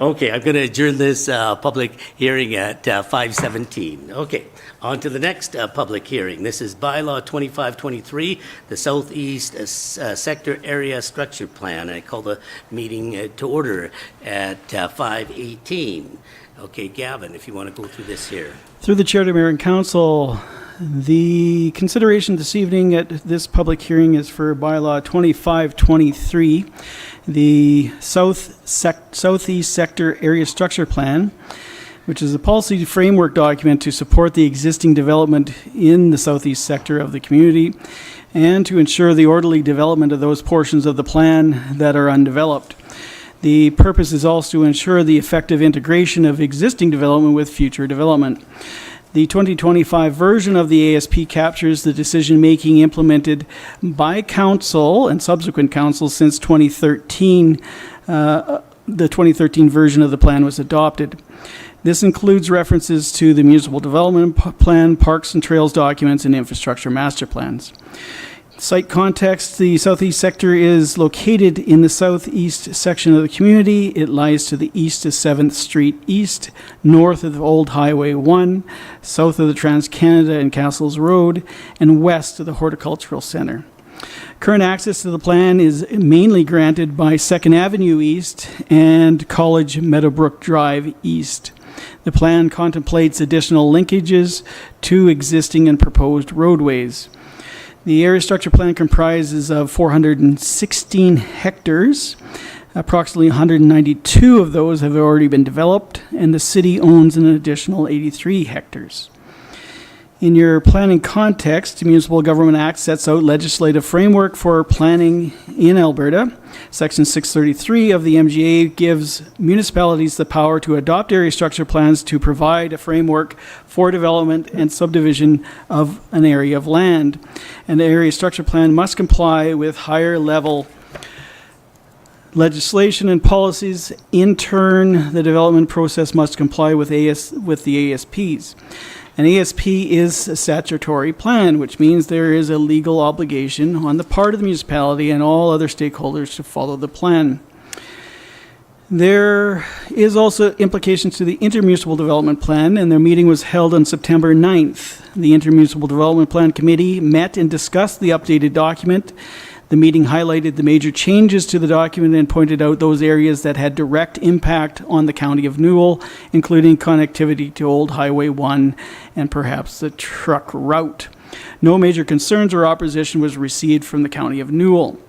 Okay, I'm going to adjourn this public hearing at 5:17. Okay, on to the next public hearing. This is bylaw 2523, the Southeast Sector Area Structure Plan. I call the meeting to order at 5:18. Okay, Gavin, if you want to go through this here. Through the Chair to Mayor and Council, the consideration this evening at this public hearing is for bylaw 2523, the Southeast Sector Area Structure Plan, which is a policy framework document to support the existing development in the southeast sector of the community and to ensure the orderly development of those portions of the plan that are undeveloped. The purpose is also to ensure the effective integration of existing development with future development. The 2025 version of the ASP captures the decision-making implemented by council and subsequent councils since 2013. The 2013 version of the plan was adopted. This includes references to the Municipal Development Plan, Parks and Trails documents, and infrastructure master plans. Site context, the southeast sector is located in the southeast section of the community. It lies to the east of 7th Street East, north of the Old Highway 1, south of the Trans-Canada and Castles Road, and west of the Horticultural Center. Current access to the plan is mainly granted by 2nd Avenue East and College Meadowbrook Drive East. The plan contemplates additional linkages to existing and proposed roadways. The area structure plan comprises of 416 hectares. Approximately 192 of those have already been developed, and the city owns an additional 83 hectares. In your planning context, the Municipal Government Act sets out legislative framework for planning in Alberta. Section 633 of the MGA gives municipalities the power to adopt area structure plans to provide a framework for development and subdivision of an area of land. And the area structure plan must comply with higher level legislation and policies. In turn, the development process must comply with the ASPs. An ASP is a statutory plan, which means there is a legal obligation on the part of the municipality and all other stakeholders to follow the plan. There is also implications to the intermunicipal development plan, and their meeting was held on September 9th. The intermunicipal development plan committee met and discussed the updated document. The meeting highlighted the major changes to the document and pointed out those areas that had direct impact on the County of Newell, including connectivity to Old Highway 1 and perhaps the truck route. No major concerns or opposition was received from the County of Newell.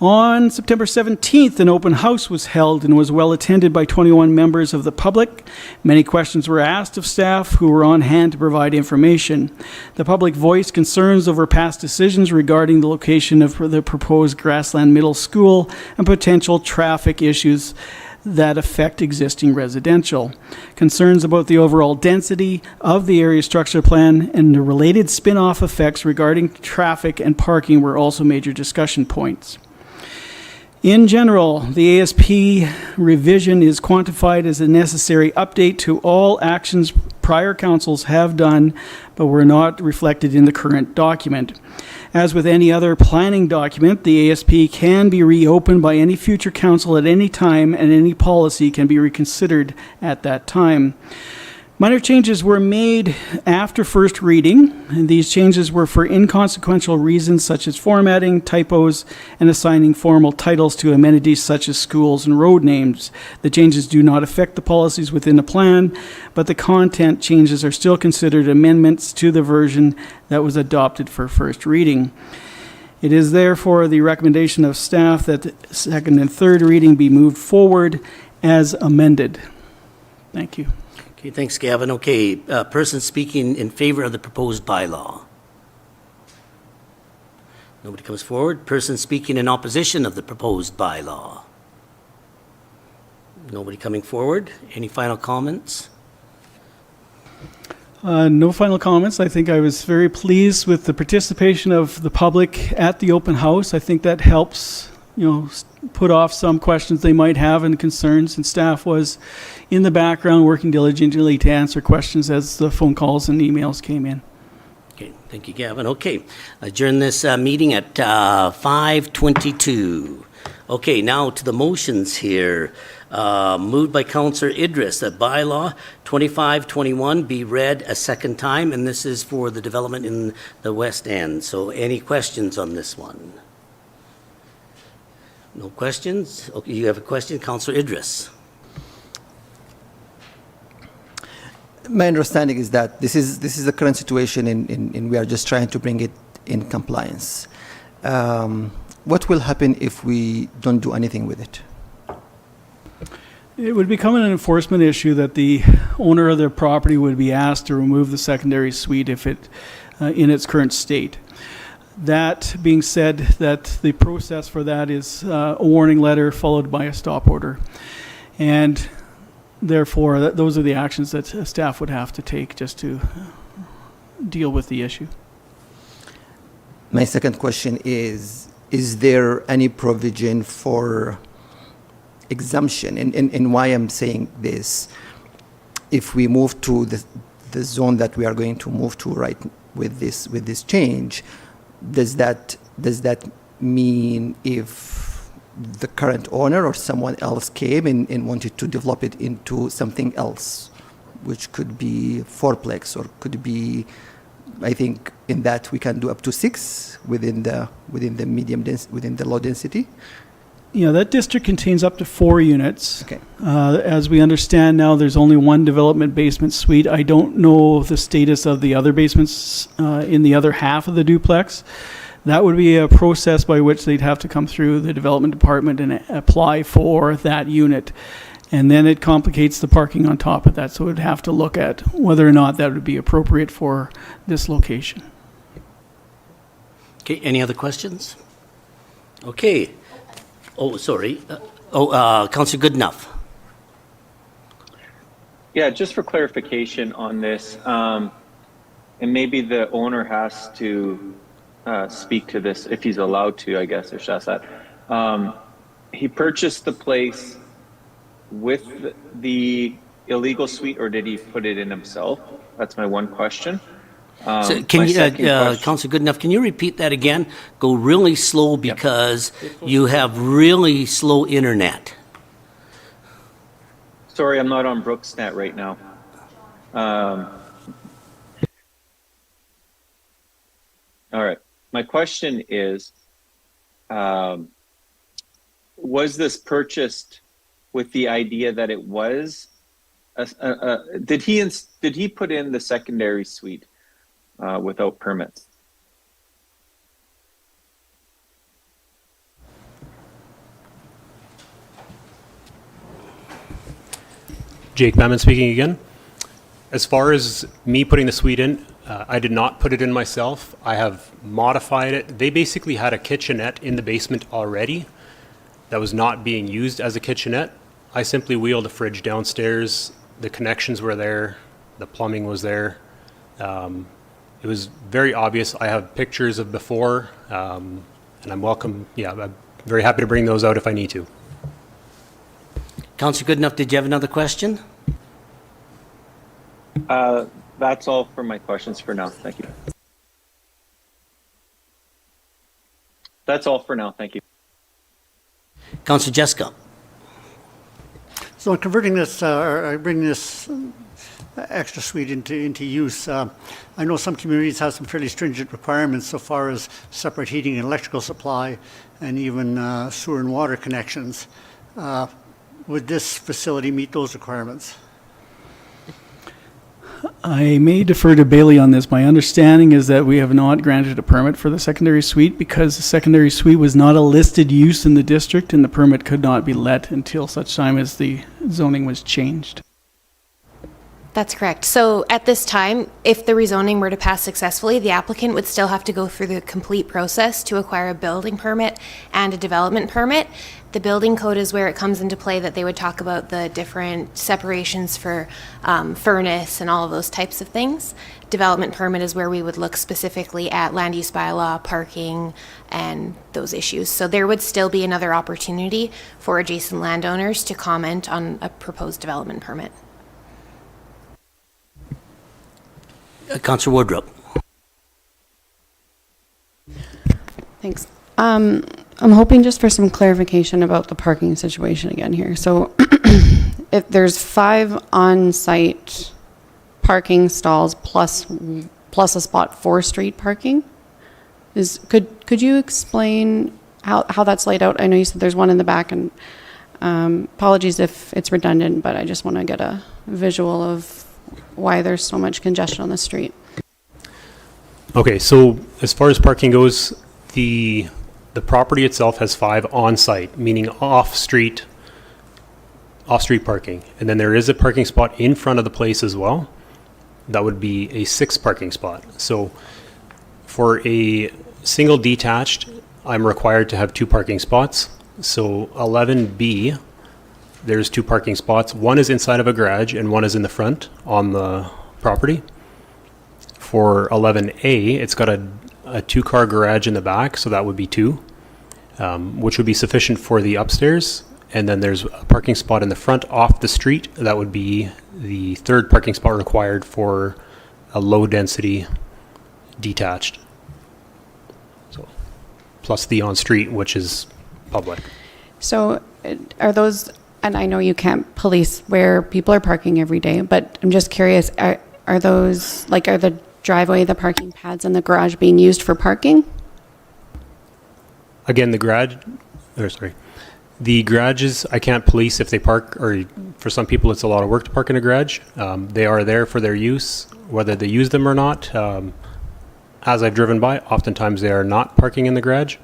On September 17th, an open house was held and was well attended by 21 members of the public. Many questions were asked of staff who were on hand to provide information. The public voiced concerns over past decisions regarding the location of the proposed Grassland Middle School and potential traffic issues that affect existing residential. Concerns about the overall density of the area structure plan and the related spin-off effects regarding traffic and parking were also major discussion points. In general, the ASP revision is quantified as a necessary update to all actions prior councils have done, but were not reflected in the current document. As with any other planning document, the ASP can be reopened by any future council at any time, and any policy can be reconsidered at that time. Minor changes were made after first reading, and these changes were for inconsequential reasons such as formatting, typos, and assigning formal titles to amenities such as schools and road names. The changes do not affect the policies within the plan, but the content changes are still considered amendments to the version that was adopted for first reading. It is therefore the recommendation of staff that second and third reading be moved forward as amended. Thank you. Okay, thanks, Gavin. Okay, person speaking in favor of the proposed bylaw. Nobody comes forward. Person speaking in opposition of the proposed bylaw. Nobody coming forward. Any final comments? No final comments. I think I was very pleased with the participation of the public at the open house. I think that helps, put off some questions they might have and concerns, and staff was in the background working diligently to answer questions as the phone calls and emails came in. Okay, thank you, Gavin. Okay, adjourn this meeting at 5:22. Okay, now to the motions here. Moved by Councillor Idris that bylaw 2521 be read a second time, and this is for the development in the West End. So any questions on this one? No questions? Okay, you have a question, Councillor Idris. My understanding is that this is the current situation, and we are just trying to bring it in compliance. What will happen if we don't do anything with it? It would become an enforcement issue that the owner of the property would be asked to remove the secondary suite if it, in its current state. That being said, that the process for that is a warning letter followed by a stop order. And therefore, those are the actions that staff would have to take just to deal with the issue. My second question is there any provision for exemption? And why I'm saying this, if we move to the zone that we are going to move to right with this change, does that mean if the current owner or someone else came and wanted to develop it into something else, which could be fourplex or could be, I think in that we can do up to 6 within the medium within the low density? Yeah, that district contains up to 4 units. Okay. As we understand now, there's only one development basement suite. I don't know the status of the other basements in the other half of the duplex. That would be a process by which they'd have to come through the development department and apply for that unit. And then it complicates the parking on top of that. So we'd have to look at whether or not that would be appropriate for this location. Okay, any other questions? Okay. Oh, sorry. Councillor Goodenough. Yeah, just for clarification on this, and maybe the owner has to speak to this if he's allowed to, I guess, or Shasat. He purchased the place with the illegal suite or did he put it in himself? That's my one question. So can my you, second question- Councilor Goodenough, can you repeat that again? Go really slow because you have really slow internet. Sorry, I'm not on Brooksnet right now. All right. My question is, was this purchased with the idea that it was? Did he put in the secondary suite without permits? Jake Mammon speaking again. As far as me putting the suite in, I did not put it in myself. I have modified it. They basically had a kitchenette in the basement already that was not being used as a kitchenette. I simply wheeled a fridge downstairs. The connections were there. The plumbing was there. It was very obvious. I have pictures of before, and I'm very happy to bring those out if I need to. Councilor Goodenough, did you have another question? That's all for my questions for now. Thank you. That's all for now. Thank you. Councilor Jessica. So in converting this, or bringing this extra suite into use, I know some communities have some fairly stringent requirements so far as separate heating and electrical supply and even sewer and water connections. Would this facility meet those requirements? I may defer to Bailey on this. My understanding is that we have not granted a permit for the secondary suite because the secondary suite was not a listed use in the district and the permit could not be let until such time as the zoning was changed. That's correct. So at this time, if the rezoning were to pass successfully, the applicant would still have to go through the complete process to acquire a building permit and a development permit. The building code is where it comes into play that they would talk about the different separations for furnace and all of those types of things. Development permit is where we would look specifically at land use bylaw, parking, and those issues. So there would still be another opportunity for adjacent landowners to comment on a proposed development permit. Councilor Wardrop. Thanks. I'm hoping just for some clarification about the parking situation again here. So if there's 5 on-site parking stalls plus a spot for street parking, could you explain how that's laid out? I know you said there's one in the back, and apologies if it's redundant, but I just want to get a visual of why there's so much congestion on the street. Okay, so as far as parking goes, the property itself has 5 on-site, meaning off-street parking. And then there is a parking spot in front of the place as well. That would be a 6 parking spot. So for a single detached, I'm required to have 2 parking spots. So 11B, there's 2 parking spots. One is inside of a garage and one is in the front on the property. For 11A, it's got a 2-car garage in the back, so that would be 2, which would be sufficient for the upstairs. And then there's a parking spot in the front off the street. That would be the 3rd parking spot required for a low-density detached. So, plus the on-street, which is public. So are those, and I know you can't police where people are parking every day, but I'm just curious, are those, like, are the driveway, the parking pads, and the garage being used for parking? Again, the garages, I can't police if they park, or for some people it's a lot of work to park in a garage. They are there for their use, whether they use them or not. As I've driven by, oftentimes they are not parking in the garage.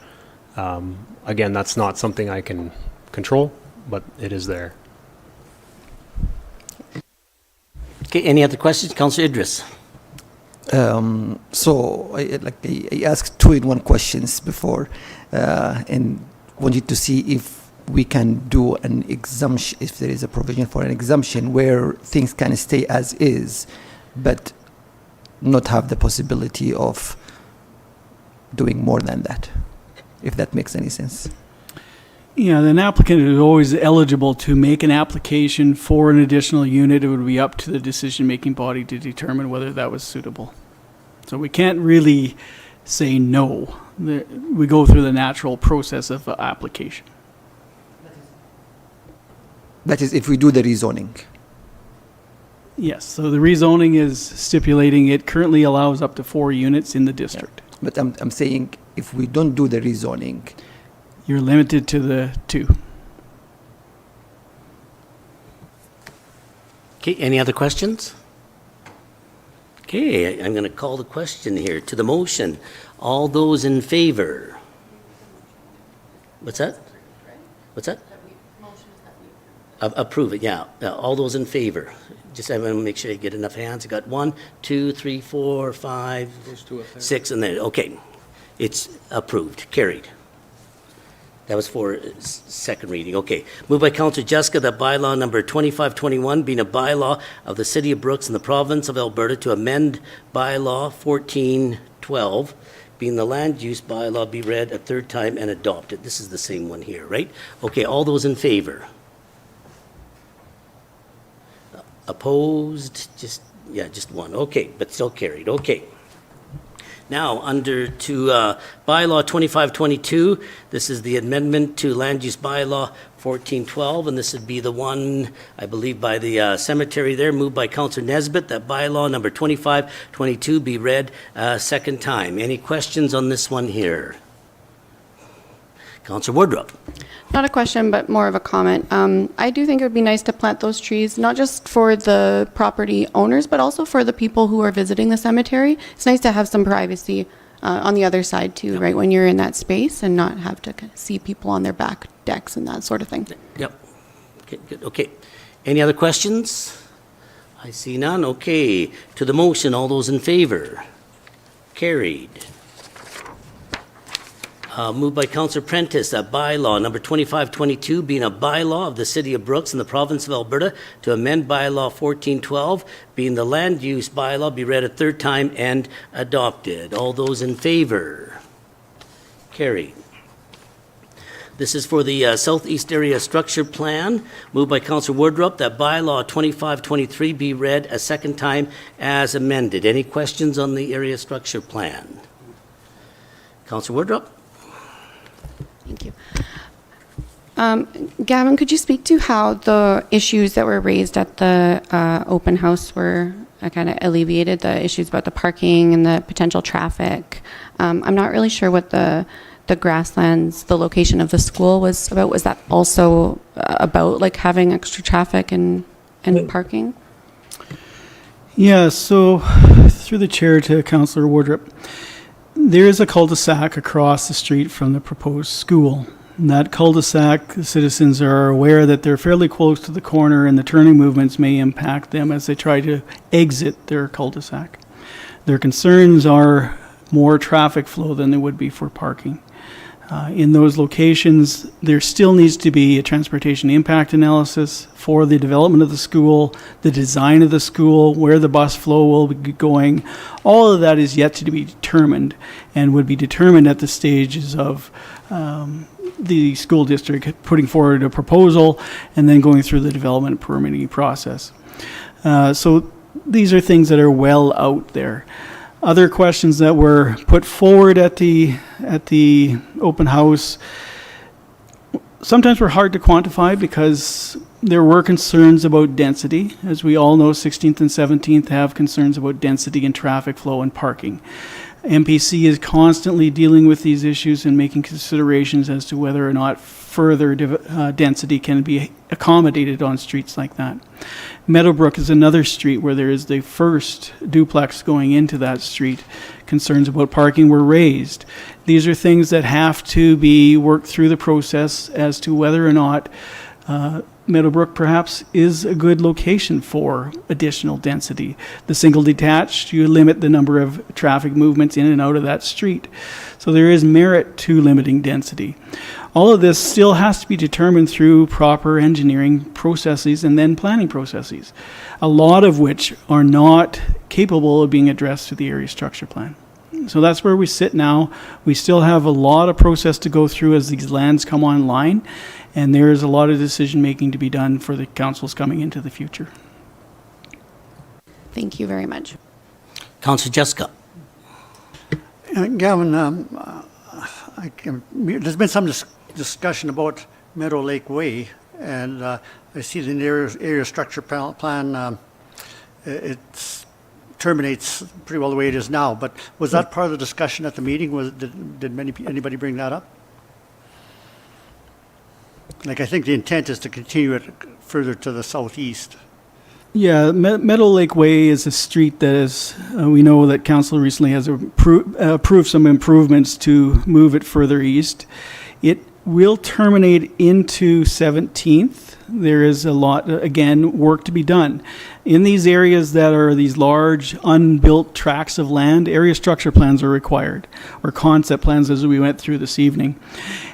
Again, that's not something I can control, but it is there. Okay, any other questions? Councilor Idris. So I asked 2-in-1 questions before, and wanted to see if we can do an exemption, if there is a provision for an exemption where things can stay as is, but not have the possibility of doing more than that, if that makes any sense. Yeah, an applicant is always eligible to make an application for an additional unit. It would be up to the decision-making body to determine whether that was suitable. So we can't really say no. We go through the natural process of application. That is, if we do the rezoning. Yes, so the rezoning is stipulating it currently allows up to 4 units in the district. But I'm saying if we don't do the rezoning, You're limited to the 2. Okay, any other questions? Okay, I'm going to call the question here to the motion. All those in favor? What's that? What's that? Approve it, yeah. All those in favor? Just I want to make sure you get enough hands. I got 1, 2, 3, 4, 5, 6, and then, okay. It's approved, carried. That was for second reading. Okay. Moved by Councillor Jessica that bylaw number 2521 being a bylaw of the City of Brooks in the province of Alberta to amend bylaw 1412 being the land use bylaw be read a third time and adopted. This is the same one here, right? Okay. All those in favor? Opposed? Just 1. Okay. But still carried. Okay. Now, under to bylaw 2522, this is the amendment to land use bylaw 1412, and this would be the one, I believe, by the cemetery there, moved by Councillor Nesbitt, that bylaw number 2522 be read a second time. Any questions on this one here? Councillor Wardrop. Not a question, but more of a comment. I do think it would be nice to plant those trees, not just for the property owners, but also for the people who are visiting the cemetery. It's nice to have some privacy on the other side too, right? When you're in that space and not have to see people on their back decks and that sort of thing. Yep. Okay, good. Okay. Any other questions? I see none. Okay. To the motion, all those in favor? Carried. Moved by Councillor Prentice, that bylaw number 2522 being a bylaw of the City of Brooks in the province of Alberta to amend bylaw 1412 being the land use bylaw be read a third time and adopted. All those in favor? Carried. This is for the Southeast Area Structure Plan, moved by Councillor Wardrop, that bylaw 2523 be read a second time as amended. Any questions on the Area Structure Plan? Councillor Wardrop? Thank you. Gavin, could you speak to how the issues that were raised at the open house were kind of alleviated, the issues about the parking and the potential traffic? I'm not really sure what the grasslands, the location of the school was about. Was that also about like having extra traffic and parking? Yeah, so through the chair to Councillor Wardrop, there is a cul-de-sac across the street from the proposed school. In that cul-de-sac, the citizens are aware that they're fairly close to the corner and the turning movements may impact them as they try to exit their cul-de-sac. Their concerns are more traffic flow than there would be for parking. In those locations, there still needs to be a transportation impact analysis for the development of the school, the design of the school, where the bus flow will be going. All of that is yet to be determined and would be determined at the stages of the school district putting forward a proposal and then going through the development permitting process. So these are things that are well out there. Other questions that were put forward at the open house sometimes were hard to quantify because there were concerns about density. As we all know, 16th and 17th have concerns about density and traffic flow and parking. MPC is constantly dealing with these issues and making considerations as to whether or not further density can be accommodated on streets like that. Meadowbrook is another street where there is the first duplex going into that street. Concerns about parking were raised. These are things that have to be worked through the process as to whether or not Meadowbrook perhaps is a good location for additional density. The single detached, you limit the number of traffic movements in and out of that street. So there is merit to limiting density. All of this still has to be determined through proper engineering processes and then planning processes, a lot of which are not capable of being addressed through the area structure plan. So that's where we sit now. We still have a lot of process to go through as these lands come online, and there is a lot of decision-making to be done for the councils coming into the future. Thank you very much. Councillor Jessica. Gavin, there's been some discussion about Meadow Lake Way, and I see the area structure plan, it terminates pretty well the way it is now, but was that part of the discussion at the meeting? Did anybody bring that up? Like, I think the intent is to continue it further to the southeast. Yeah, Meadow Lake Way is a street that is, we know that council recently has approved some improvements to move it further east. It will terminate into 17th. There is a lot, again, work to be done. In these areas that are these large unbuilt tracts of land, area structure plans are required, or concept plans as we went through this evening.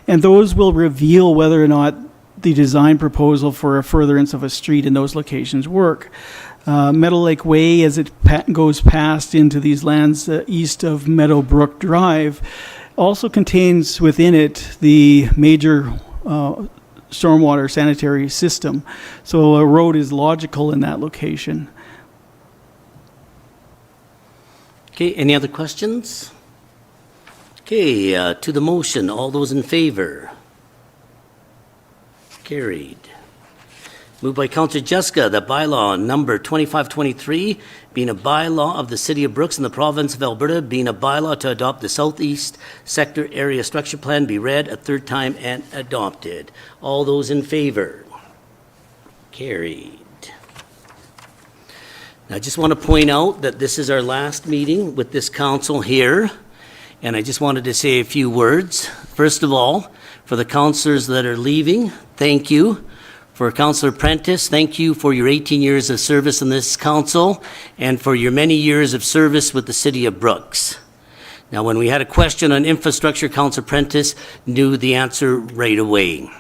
And those will reveal whether or not the design proposal for a furtherance of a street in those locations work. Meadow Lake Way, as it goes past into these lands east of Meadowbrook Drive, also contains within it the major stormwater sanitary system. So a road is logical in that location. Okay, any other questions? Okay, to the motion, all those in favor? Carried. Moved by Councillor Jessica, that bylaw number 2523, being a bylaw of the City of Brooks in the province of Alberta, being a bylaw to adopt the Southeast Sector Area Structure Plan, be read a third time and adopted. All those in favor? Carried. Now, I just want to point out that this is our last meeting with this council here, and I just wanted to say a few words. First of all, for the councillors that are leaving, thank you. For Councillor Prentice, thank you for your 18 years of service in this council and for your many years of service with the City of Brooks. Now, when we had a question on infrastructure, Councillor Prentice knew the answer right away.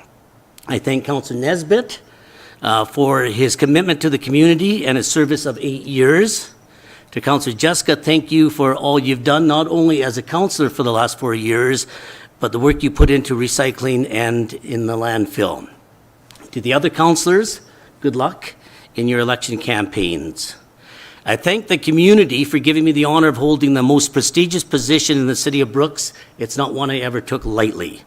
I thank Councillor Nesbitt for his commitment to the community and his service of 8 years. To Councillor Jessica, thank you for all you've done, not only as a councillor for the last 4 years, but the work you put into recycling and in the landfill. To the other councillors, good luck in your election campaigns. I thank the community for giving me the honor of holding the most prestigious position in the City of Brooks. It's not one I ever took lightly.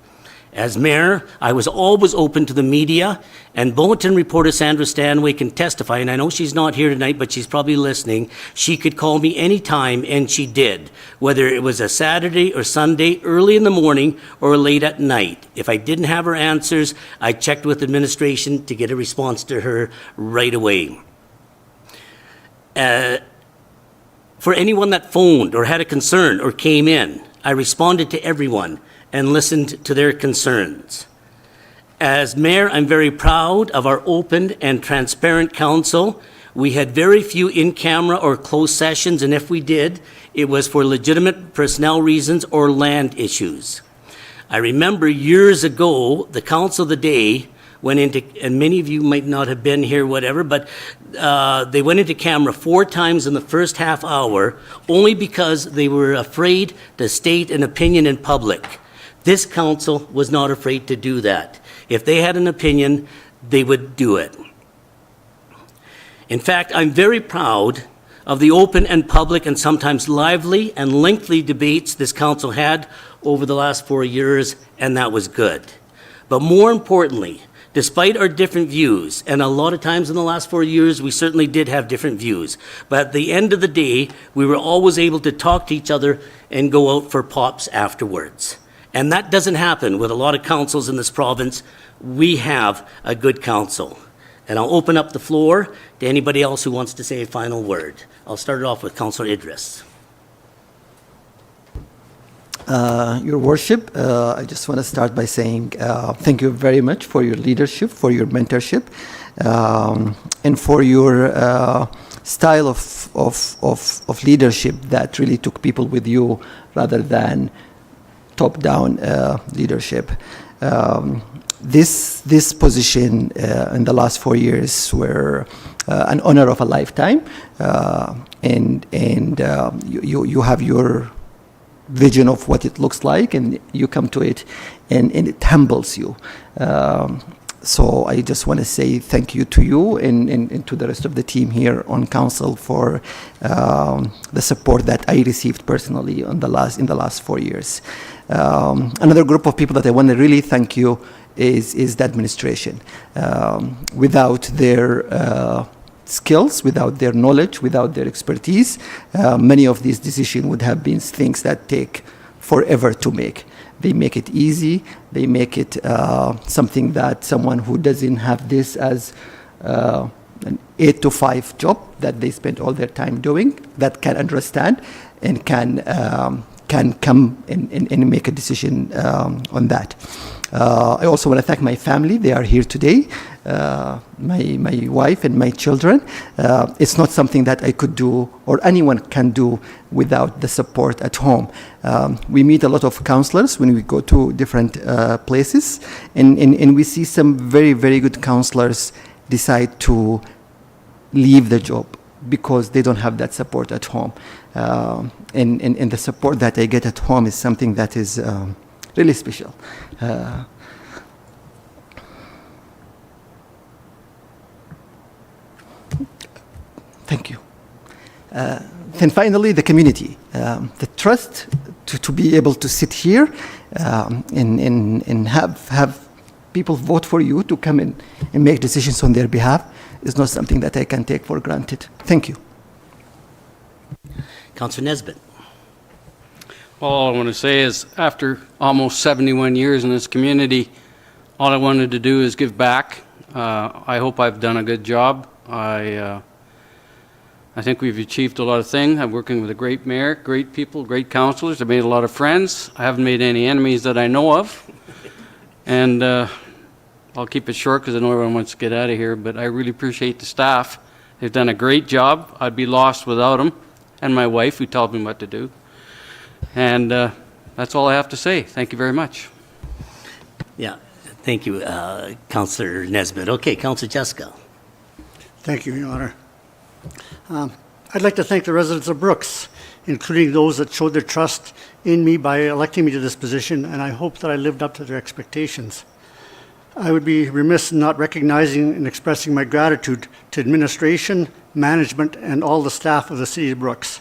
As mayor, I was always open to the media, and bulletin reporter Sandra Stanway can testify, and I know she's not here tonight, but she's probably listening. She could call me anytime, and she did, whether it was a Saturday or Sunday, early in the morning or late at night. If I didn't have her answers, I checked with administration to get a response to her right away. For anyone that phoned or had a concern or came in, I responded to everyone and listened to their concerns. As mayor, I'm very proud of our open and transparent council. We had very few in-camera or closed sessions, and if we did, it was for legitimate personnel reasons or land issues. I remember years ago, the council of the day went into, and many of you might not have been here, whatever, but they went into camera 4 times in the first half hour, only because they were afraid to state an opinion in public. This council was not afraid to do that. If they had an opinion, they would do it. In fact, I'm very proud of the open and public and sometimes lively and lengthy debates this council had over the last 4 years, and that was good. But more importantly, despite our different views, and a lot of times in the last 4 years, we certainly did have different views, but at the end of the day, we were always able to talk to each other and go out for pops afterwards. And that doesn't happen with a lot of councils in this province. We have a good council. And I'll open up the floor to anybody else who wants to say a final word. I'll start it off with Councillor Idris. Your Worship, I just want to start by saying thank you very much for your leadership, for your mentorship, and for your style of leadership that really took people with you rather than top-down leadership. This position in the last 4 years were an honor of a lifetime, and you have your vision of what it looks like, and you come to it, and it humbles you. So I just want to say thank you to you and to the rest of the team here on council for the support that I received personally in the last 4 years. Another group of people that I want to really thank you is the administration. Without their skills, without their knowledge, without their expertise, many of these decisions would have been things that take forever to make. They make it easy. They make it something that someone who doesn't have this as an 8 to 5 job that they spend all their time doing, that can understand and can come and make a decision on that. I also want to thank my family. They are here today. My wife and my children. It's not something that I could do or anyone can do without the support at home. We meet a lot of counselors when we go to different places, and we see some very, very good counselors decide to leave the job because they don't have that support at home. And the support that I get at home is something that is really special. Thank you. Then finally, the community. The trust to be able to sit here and have people vote for you to come in and make decisions on their behalf is not something that I can take for granted. Thank you. Councillor Nesbitt. Well, all I want to say is after almost 71 years in this community, all I wanted to do is give back. I hope I've done a good job. I think we've achieved a lot of things. I'm working with a great mayor, great people, great councillors. I've made a lot of friends. I haven't made any enemies that I know of. And I'll keep it short because I know everyone wants to get out of here, but I really appreciate the staff. They've done a great job. I'd be lost without them, and my wife who tells me what to do. And that's all I have to say. Thank you very much. Yeah, thank you, Councillor Nesbitt. Okay, Councillor Jessica. Thank you, Your Honor. I'd like to thank the residents of Brooks, including those that showed their trust in me by electing me to this position, and I hope that I lived up to their expectations. I would be remiss in not recognizing and expressing my gratitude to administration, management, and all the staff of the City of Brooks.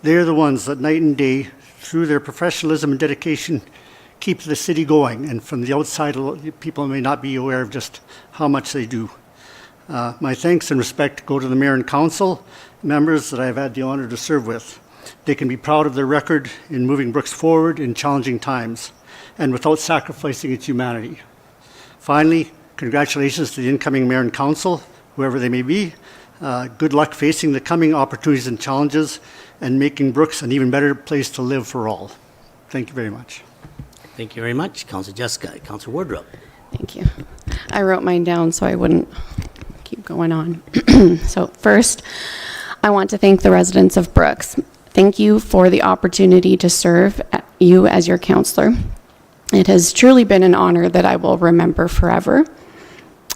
They're the ones that night and day, through their professionalism and dedication, keep the city going, and from the outside, people may not be aware of just how much they do. My thanks and respect go to the Mayor and Council members that I've had the honor to serve with. They can be proud of their record in moving Brooks forward in challenging times and without sacrificing its humanity. Finally, congratulations to the incoming Mayor and Council, whoever they may be. Good luck facing the coming opportunities and challenges and making Brooks an even better place to live for all. Thank you very much. Thank you very much, Councillor Jessica. Councillor Wardrobe. Thank you. I wrote mine down so I wouldn't keep going on. So first, I want to thank the residents of Brooks. Thank you for the opportunity to serve you as your counselor. It has truly been an honor that I will remember forever.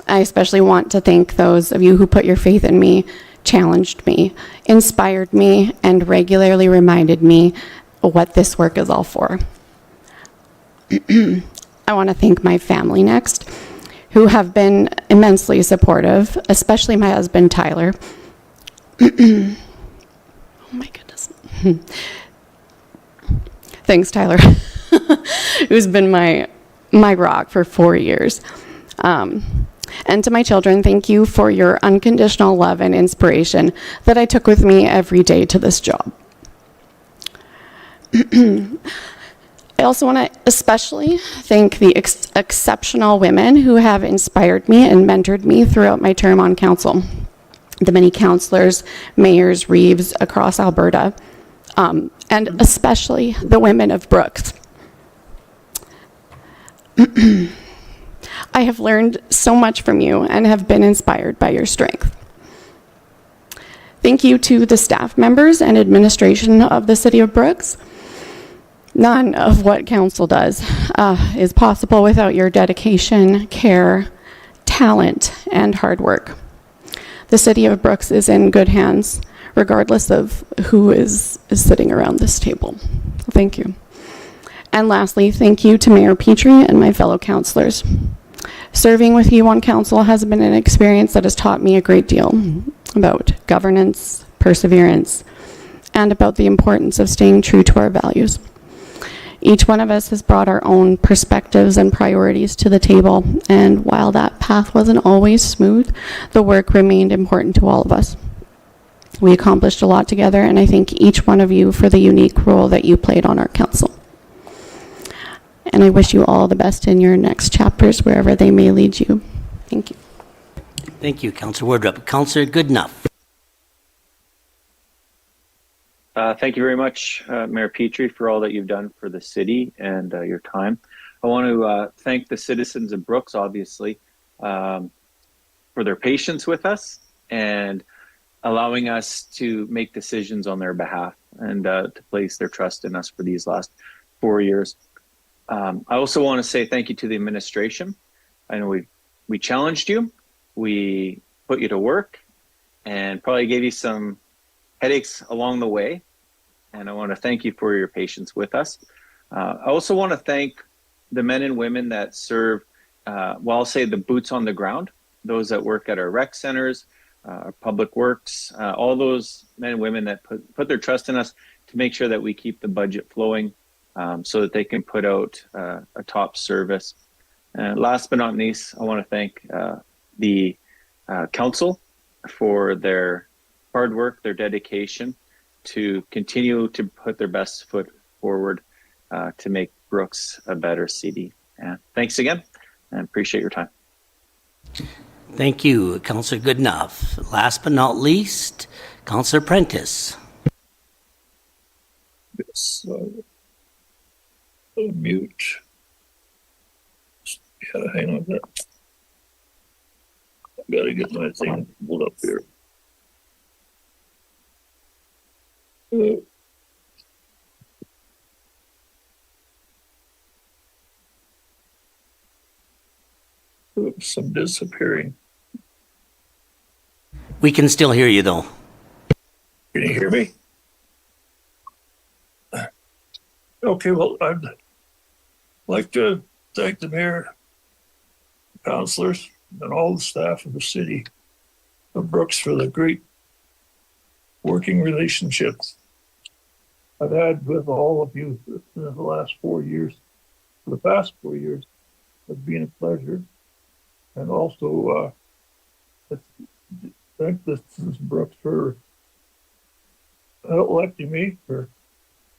I especially want to thank those of you who put your faith in me, challenged me, inspired me, and regularly reminded me what this work is all for. I want to thank my family next, who have been immensely supportive, especially my husband, Tyler. Oh my goodness. Thanks, Tyler, who's been my rock for 4 years. And to my children, thank you for your unconditional love and inspiration that I took with me every day to this job. I also want to especially thank the exceptional women who have inspired me and mentored me throughout my term on council. The many councillors, mayors, reeves across Alberta, and especially the women of Brooks. I have learned so much from you and have been inspired by your strength. Thank you to the staff members and administration of the City of Brooks. None of what council does is possible without your dedication, care, talent, and hard work. The City of Brooks is in good hands, regardless of who is sitting around this table. Thank you. And lastly, thank you to Mayor Petrie and my fellow councillors. Serving with you on council has been an experience that has taught me a great deal about governance, perseverance, and about the importance of staying true to our values. Each one of us has brought our own perspectives and priorities to the table, and while that path wasn't always smooth, the work remained important to all of us. We accomplished a lot together, and I thank each one of you for the unique role that you played on our council. And I wish you all the best in your next chapters, wherever they may lead you. Thank you. Thank you, Councillor Wardrop. Councillor Goodenough. Thank you very much, Mayor Petrie, for all that you've done for the city and your time. I want to thank the citizens of Brooks, obviously, for their patience with us and allowing us to make decisions on their behalf and to place their trust in us for these last 4 years. I also want to say thank you to the administration. I know we challenged you, we put you to work, and probably gave you some headaches along the way. And I want to thank you for your patience with us. I also want to thank the men and women that serve, well, I'll say the boots on the ground, those that work at our rec centers, our public works, all those men and women that put their trust in us to make sure that we keep the budget flowing so that they can put out a top service. And last but not least, I want to thank the council for their hard work, their dedication to continue to put their best foot forward to make Brooks a better city. Thanks again, and appreciate your time. Thank you, Councillor Goodenough. Last but not least, Councillor Prentice. Yes, mute. Just gotta hang on there. I gotta get my thing pulled up here. Oops, I'm disappearing. We can still hear you, though. Can you hear me? Okay, well, I'd like to thank the mayor, councilors, and all the staff of the city of Brooks for the great working relationships I've had with all of you in the last 4 years. For the past 4 years, it's been a pleasure. And also, thank the citizens of Brooks for electing me for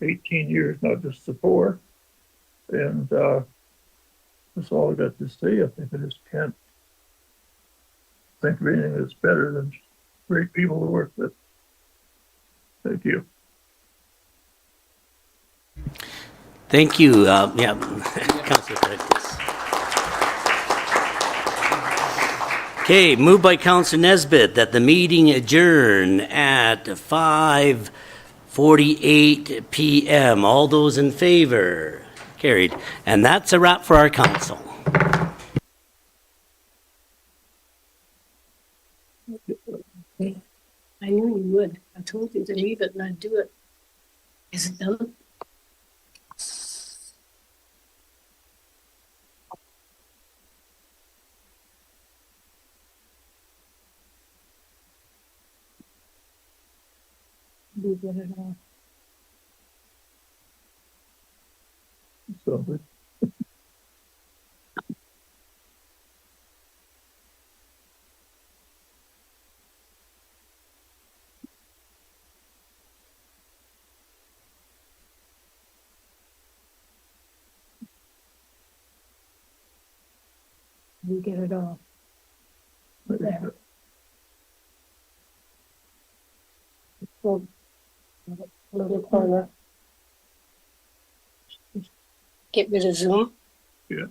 18 years, not just the 4. And that's all I got to say. I think I just can't think of anything that's better than great people to work with. Thank you. Thank you. Yeah, Councillor Prentice. Okay, moved by Councillor Nesbitt that the meeting adjourn at 5:48 p.m. All those in favor? Carried. And that's a wrap for our council. I knew you would. I told you to leave it and I'd do it. Is it done? You get it all. So good. You get it all. There. Well, little corner. Get rid of Zoom. Yeah.